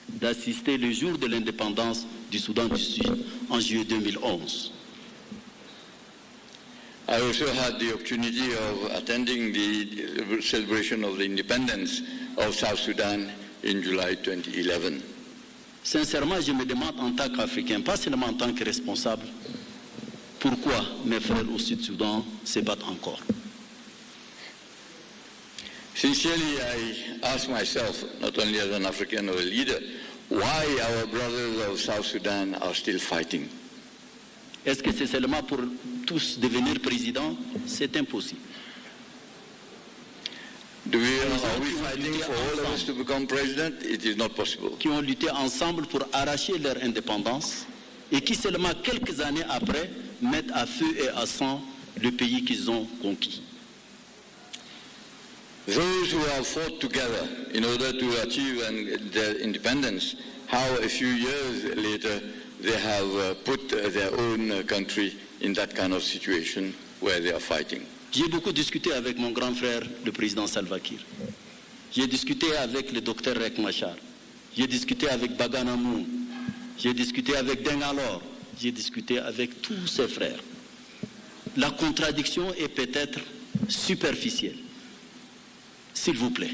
d'assister le jour de l'indépendance du Soudan du Sud en juillet 2011. I also had the opportunity of attending the celebration of the independence of South Sudan in July 2011. Sincèrement, je me demande en tant qu'Africain, pas seulement en tant que responsable, pourquoi mes frères au Sud-Soudan se battent encore. Sincerely, I ask myself, not only as an African or a leader, why our brothers of South Sudan are still fighting. Est-ce que c'est seulement pour tous devenir président? C'est impossible. Are we fighting for all of us to become president? It is not possible. Qui ont lutté ensemble pour arracher leur indépendance et qui seulement quelques années après mettent à feu et à sang le pays qu'ils ont conquis. those who have fought together in order to achieve their independence, how a few years later they have put their own country in that kind of situation where they are fighting. J'ai beaucoup discuté avec mon grand frère, le président Salva Kiir. J'ai discuté avec le docteur Riek Machar. J'ai discuté avec Bagana Moon. J'ai discuté avec Dengalor. J'ai discuté avec tous ses frères. La contradiction est peut-être superficielle. S'il vous plaît.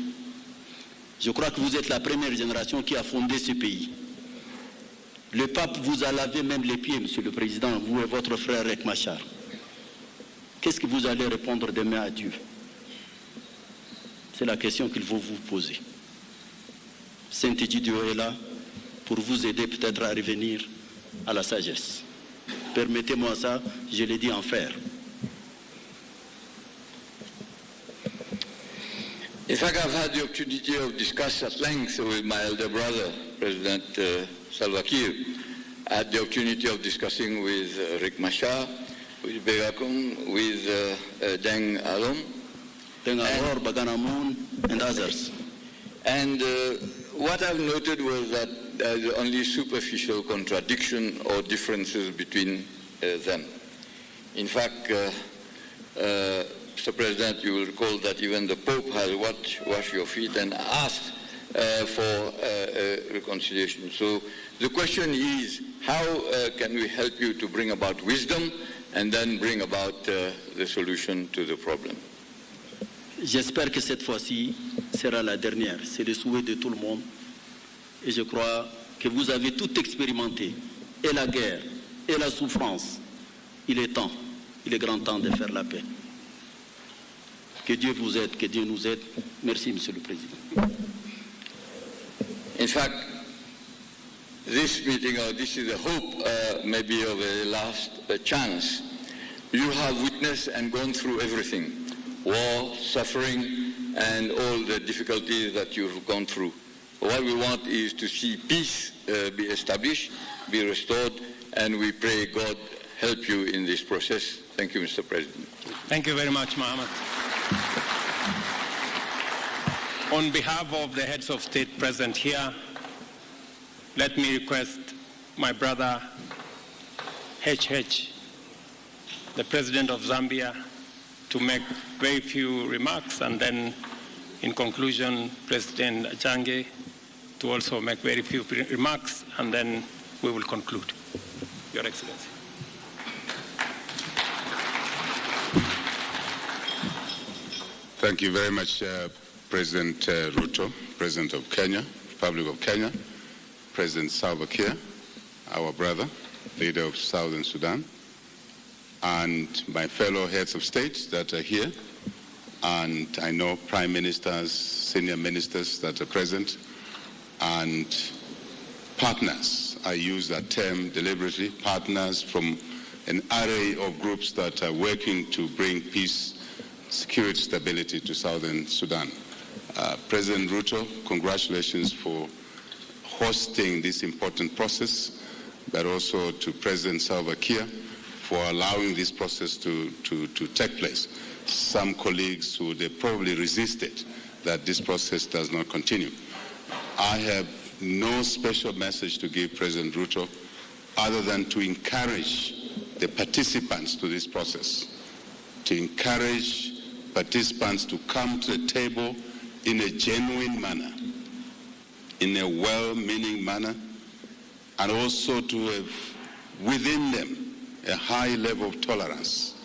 Je crois que vous êtes la première génération qui a fondé ce pays. Le pape vous a lavé même les pieds, Monsieur le Président, vous et votre frère Riek Machar. Qu'est-ce que vous allez répondre demain à Dieu? C'est la question qu'il faut vous poser. Sant'Egidio est là pour vous aider peut-être à revenir à la sagesse. Permettez-moi ça, je l'ai dit en frère. In fact, I've had the opportunity of discuss at length with my elder brother, President Salva Kiir. I had the opportunity of discussing with Riek Machar, with Begakung, with Deng Alom, Bagana Moon, and others. And what I've noted was that there's only superficial contradiction or differences between them. In fact, Mr. President, you will recall that even the Pope has washed your feet and asked for reconciliation. So the question is, how can we help you to bring about wisdom and then bring about the solution to the problem? J'espère que cette fois-ci sera la dernière. C'est le souhait de tout le monde. Et je crois que vous avez tout expérimenté. Et la guerre, et la souffrance. Il est temps, il est grand temps de faire la paix. Que Dieu vous aide, que Dieu nous aide. Merci, Monsieur le Président. In fact, this meeting, or this is a hope maybe of a last chance. You have witnessed and gone through everything. War, suffering, and all the difficulties that you've gone through. What we want is to see peace be established, be restored, and we pray God help you in this process. Thank you, Mr. President. Thank you very much, Mohammed. On behalf of the heads of state present here, let me request my brother HH, the President of Zambia, to make very few remarks, and then in conclusion, President Ajange to also make very few remarks, and then we will conclude. Your Excellency. Thank you very much, President Ruto, President of Kenya, Republic of Kenya, President Salva Kiir, our brother, leader of Southern Sudan, and my fellow heads of state that are here, and I know prime ministers, senior ministers that are present, and partners. I use that term deliberately, partners from an array of groups that are working to bring peace, security, stability to Southern Sudan. President Ruto, congratulations for hosting this important process, but also to President Salva Kiir for allowing this process to take place. Some colleagues would have probably resisted that this process does not continue. I have no special message to give President Ruto other than to encourage the participants to this process, to encourage participants to come to the table in a genuine manner, in a well-meaning manner, and also to have within them a high level of tolerance.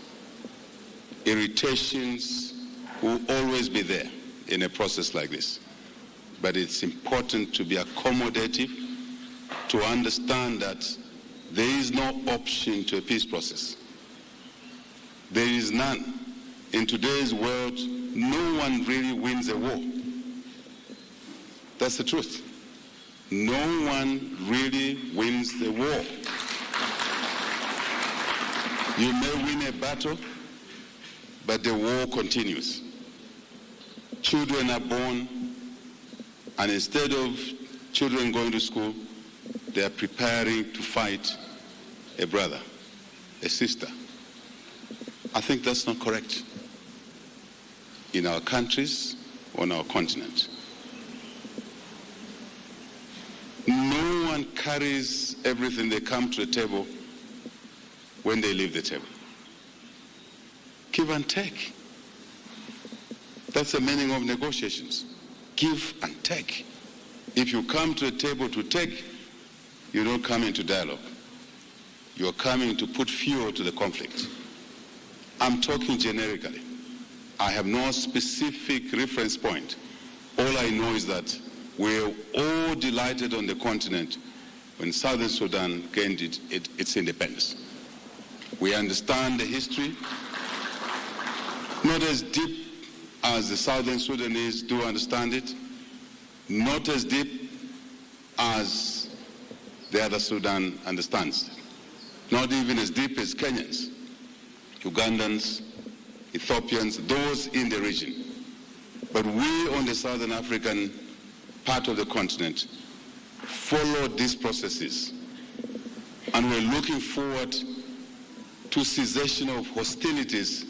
Irritations will always be there in a process like this. But it's important to be accommodative, to understand that there is no option to a peace process. There is none. In today's world, no one really wins a war. That's the truth. No one really wins the war. You may win a battle, but the war continues. Children are born, and instead of children going to school, they are preparing to fight a brother, a sister. I think that's not correct. In our countries, on our continent. No one carries everything they come to the table when they leave the table. Give and take. That's the meaning of negotiations. Give and take. If you come to the table to take, you don't come into dialogue. You're coming to put fuel to the conflict. I'm talking generically. I have no specific reference point. All I know is that we're all delighted on the continent when Southern Sudan gained its independence. We understand the history, not as deep as the Southern Sudanese do understand it, not as deep as the other Sudan understands, not even as deep as Kenyans, Ugandans, Ethiopians, those in the region. But we on the Southern African part of the continent followed these processes, and we're looking forward to cessation of hostilities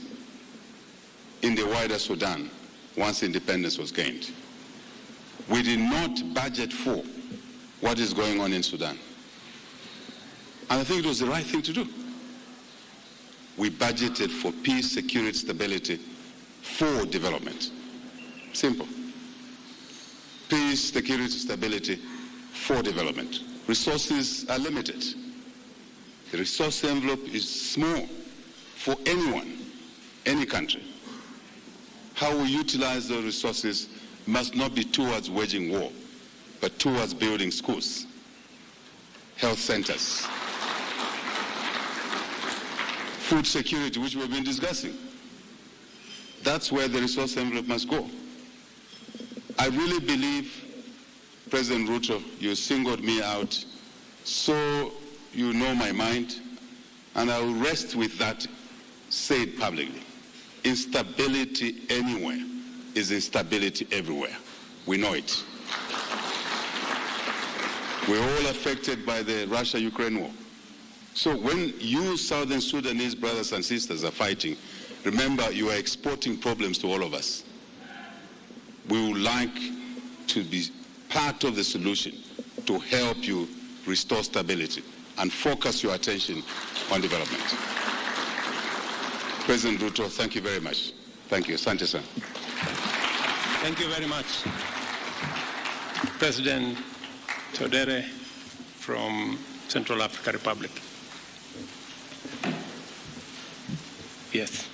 in the wider Sudan once independence was gained. We did not budget for what is going on in Sudan. And I think it was the right thing to do. We budgeted for peace, security, stability, for development. Simple. Peace, security, stability, for development. Resources are limited. The resource envelope is small for anyone, any country. How we utilize those resources must not be towards waging war, but towards building schools, health centers, food security, which we've been discussing. That's where the resource envelope must go. I really believe, President Ruto, you singled me out, so you know my mind, and I will rest with that said publicly. Instability anywhere is instability everywhere. We know it. We're all affected by the Russia-Ukraine war. So when you Southern Sudanese brothers and sisters are fighting, remember you are exporting problems to all of us. We would like to be part of the solution to help you restore stability and focus your attention on development. President Ruto, thank you very much. Thank you. Asante sana. Thank you very much. President Todere from Central African Republic. Yes.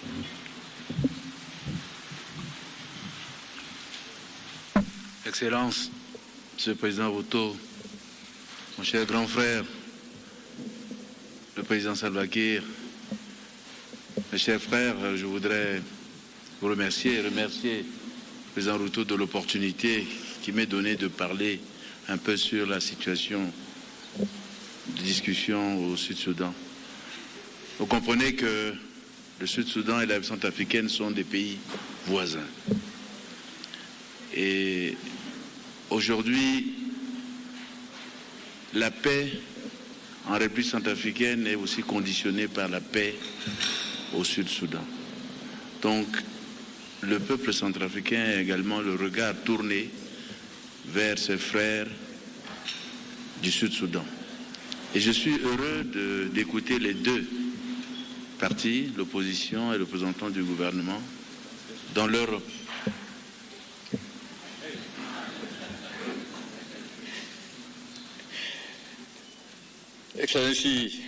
Excellence, Monsieur le Président Ruto, mon cher grand frère, le Président Salva Kiir, mes chers frères, je voudrais vous remercier le Président Ruto de l'opportunité qui m'est donnée de parler un peu sur la situation de discussion au Sud-Soudan. Vous comprenez que le Sud-Soudan et la République centrafricaine sont des pays voisins. Et aujourd'hui, la paix en République centrafricaine est aussi conditionnée par la paix au Sud-Soudan. Donc, le peuple centrafricain a également le regard tourné vers ses frères du Sud-Soudan. Et je suis heureux d'écouter les deux partis, l'opposition et le représentant du gouvernement, dans leur... Excellency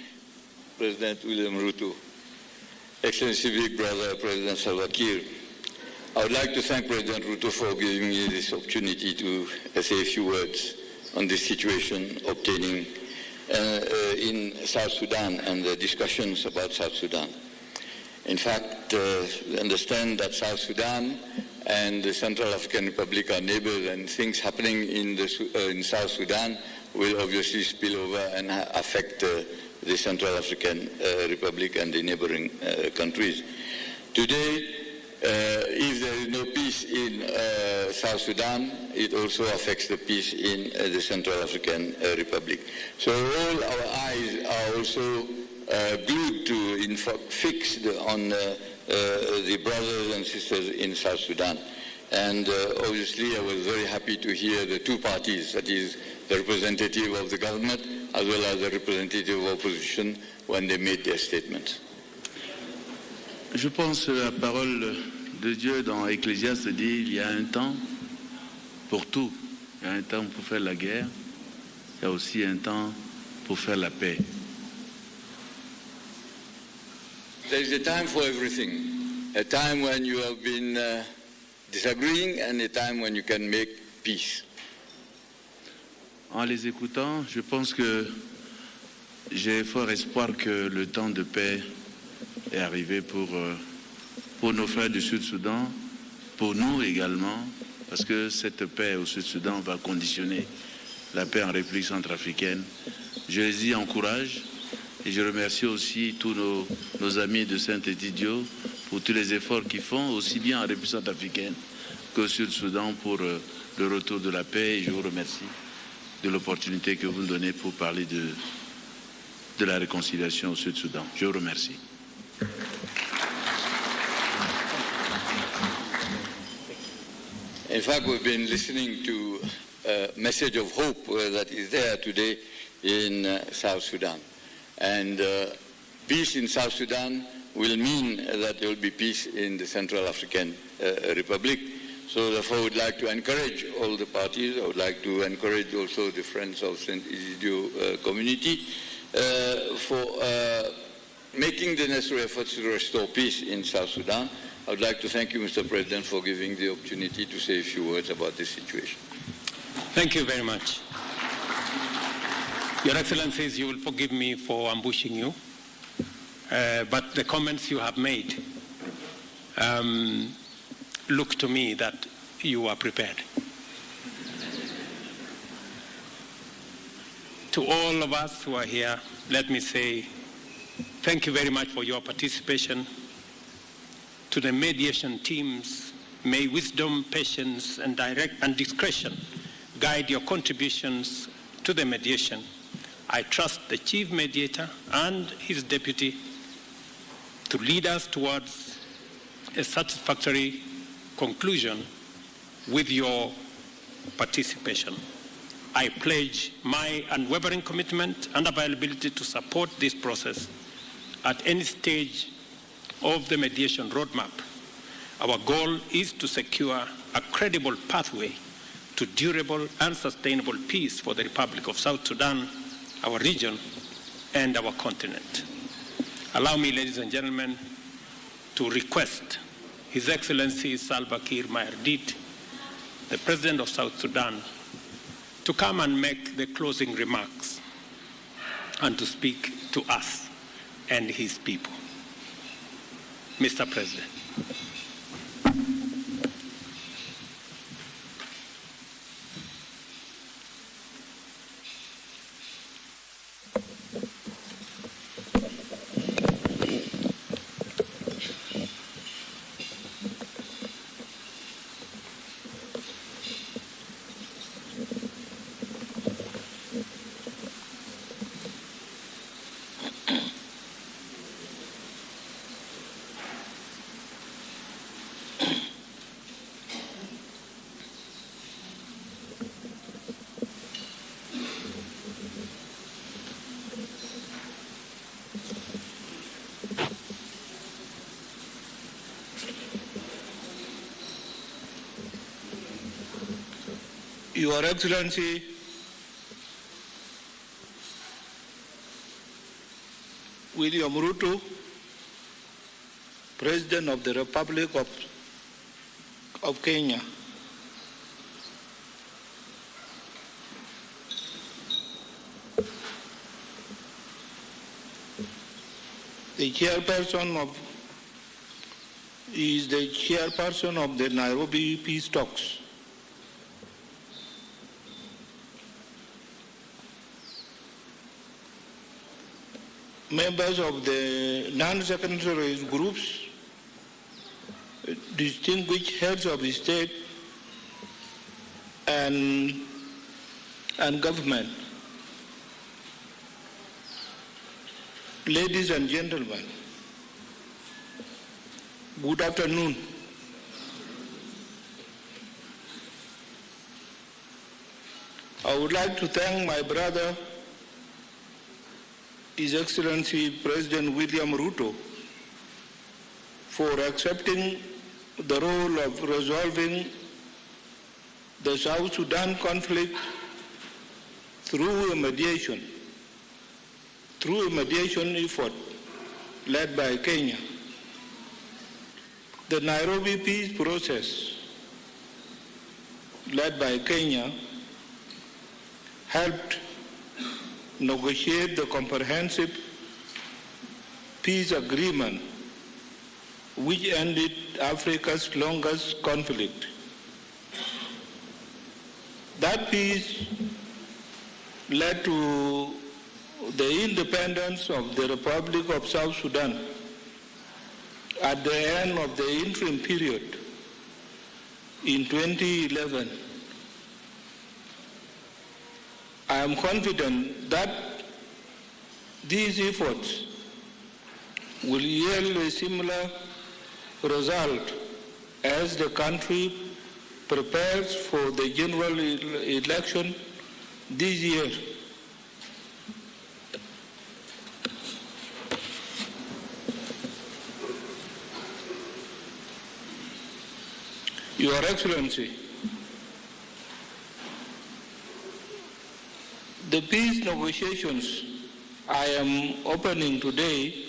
President William Ruto, Excellency Big Brother President Salva Kiir, I would like to thank President Ruto for giving me this opportunity to say a few words on this situation obtaining in South Sudan and the discussions about South Sudan. In fact, we understand that South Sudan and the Central African Republic are neighbors, and things happening in South Sudan will obviously spill over and affect the Central African Republic and the neighboring countries. Today, if there is no peace in South Sudan, it also affects the peace in the Central African Republic. So all our eyes are also glued to, in fact, fixed on the brothers and sisters in South Sudan. And obviously I was very happy to hear the two parties, that is the representative of the government as well as the representative of opposition, when they made their statements. Je pense que la parole de Dieu dans Ecclésiaste dit il y a un temps pour tout. Il y a un temps pour faire la guerre, il y a aussi un temps pour faire la paix. There is a time for everything. A time when you have been disagreeing and a time when you can make peace. En les écoutant, je pense que j'ai fort espoir que le temps de paix est arrivé pour nos frères du Sud-Soudan, pour nous également, parce que cette paix au Sud-Soudan va conditionner la paix en République centrafricaine. Je les y encourage et je remercie aussi tous nos amis de Sant'Egidio pour tous les efforts qu'ils font, aussi bien en République centrafricaine qu'au Sud-Soudan pour le retour de la paix. Et je vous remercie de l'opportunité que vous me donnez pour parler de la réconciliation au Sud-Soudan. Je vous remercie. In fact, we've been listening to a message of hope that is there today in South Sudan. And peace in South Sudan will mean that there will be peace in the Central African Republic. So therefore, I would like to encourage all the parties. I would like to encourage also the Friends of Sant'Egidio community for making the necessary efforts to restore peace in South Sudan. I would like to thank you, Mr. President, for giving the opportunity to say a few words about this situation. Thank you very much. Your Excellencies, you will forgive me for ambushing you, but the comments you have made look to me that you are prepared. To all of us who are here, let me say thank you very much for your participation. To the mediation teams, may wisdom, patience, and discretion guide your contributions to the mediation. I trust the chief mediator and his deputy to lead us towards a satisfactory conclusion with your participation. I pledge my unwavering commitment and availability to support this process at any stage of the mediation roadmap. Our goal is to secure a credible pathway to durable and sustainable peace for the Republic of South Sudan, our region, and our continent. Allow me, ladies and gentlemen, to request His Excellency Salva Kiir Mayardit, the President of South Sudan, to come and make the closing remarks and to speak to us and his people. Mr. President. Your Excellency, William Ruto, President of the Republic of Kenya, the chairperson of the Nairobi peace talks. Members of the non-sectarian groups, distinguished heads of the state and government, ladies and gentlemen, Good afternoon. I would like to thank my brother, His Excellency President William Ruto, for accepting the role of resolving the South Sudan conflict through a mediation effort led by Kenya. The Nairobi peace process led by Kenya helped negotiate the comprehensive peace agreement which ended Africa's longest conflict. That peace led to the independence of the Republic of South Sudan at the end of the interim period in 2011. I am confident that these efforts will yield a similar result as the country prepares for the general election this year. Your Excellency, the peace negotiations I am opening today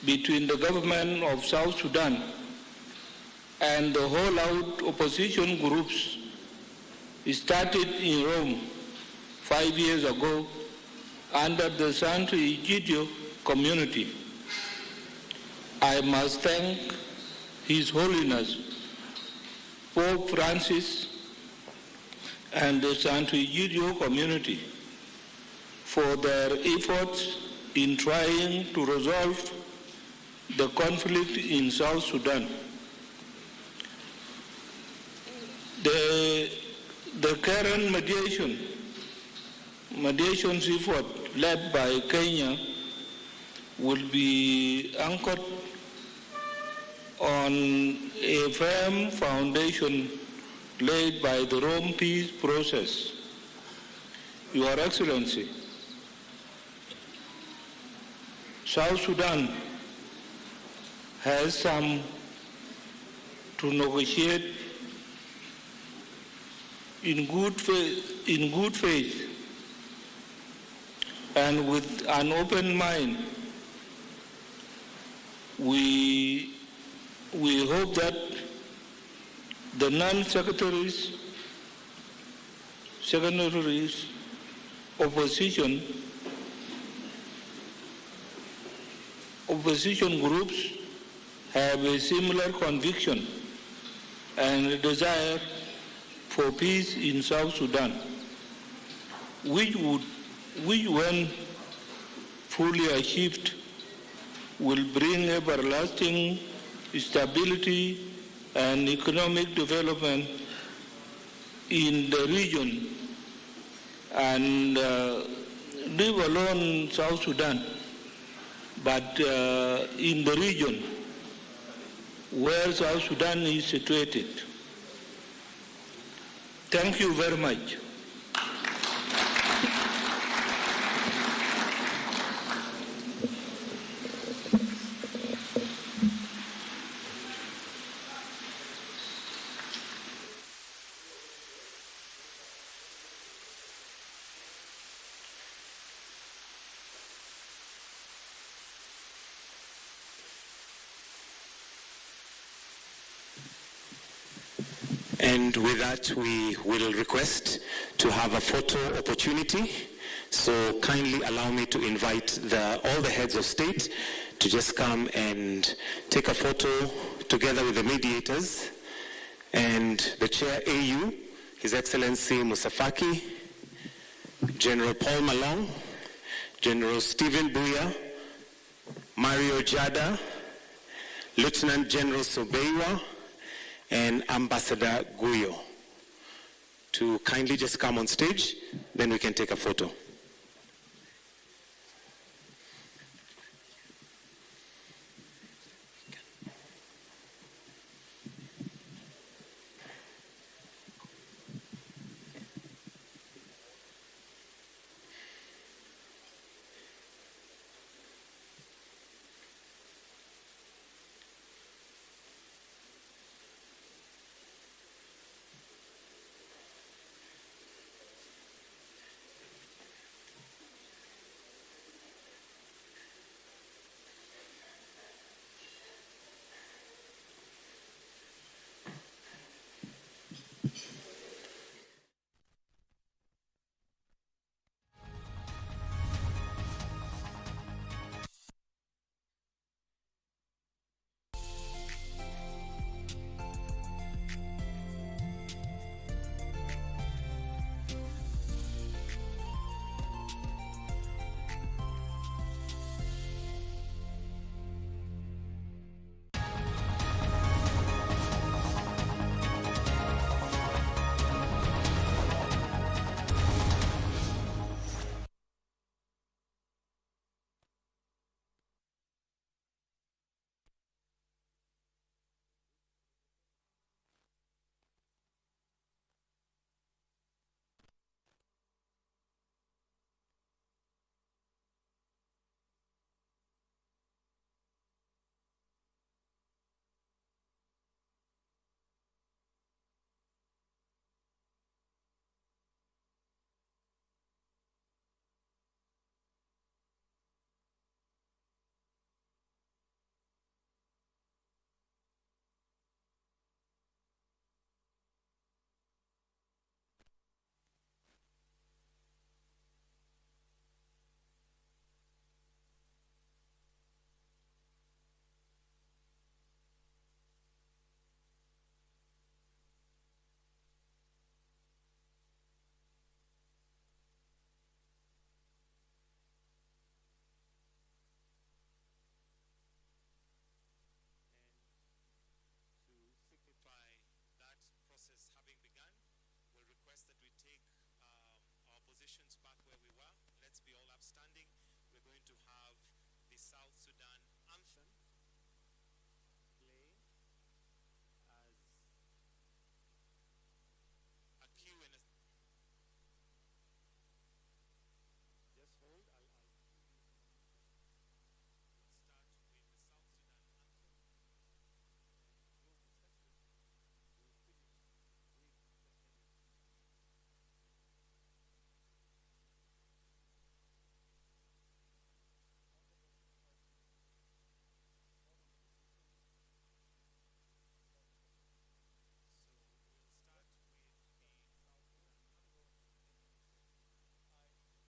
between the government of South Sudan and the whole-out opposition groups started in Rome 5 years ago under the Sant'Egidio community. I must thank His Holiness Pope Francis and the Sant'Egidio community for their efforts in trying to resolve the conflict in South Sudan. The current mediation effort led by Kenya will be anchored on a firm foundation laid by the Rome peace process. Your Excellency, South Sudan has some to negotiate in good faith and with an open mind. We hope that the non-secretaries, opposition groups have a similar conviction and a desire for peace in South Sudan, which when fully achieved will bring everlasting stability and economic development in the region, and leave alone South Sudan, but in the region where South Sudan is situated. Thank you very much. And with that, we will request to have a photo opportunity. So kindly allow me to invite all the heads of state to just come and take a photo together with the mediators and the Chair AU, His Excellency Musafaki, General Paul Malong, General Stephen Buya, Mario Jada, Lieutenant General Sobeiwa, and Ambassador Guyo to kindly just come on stage, then we can take a photo.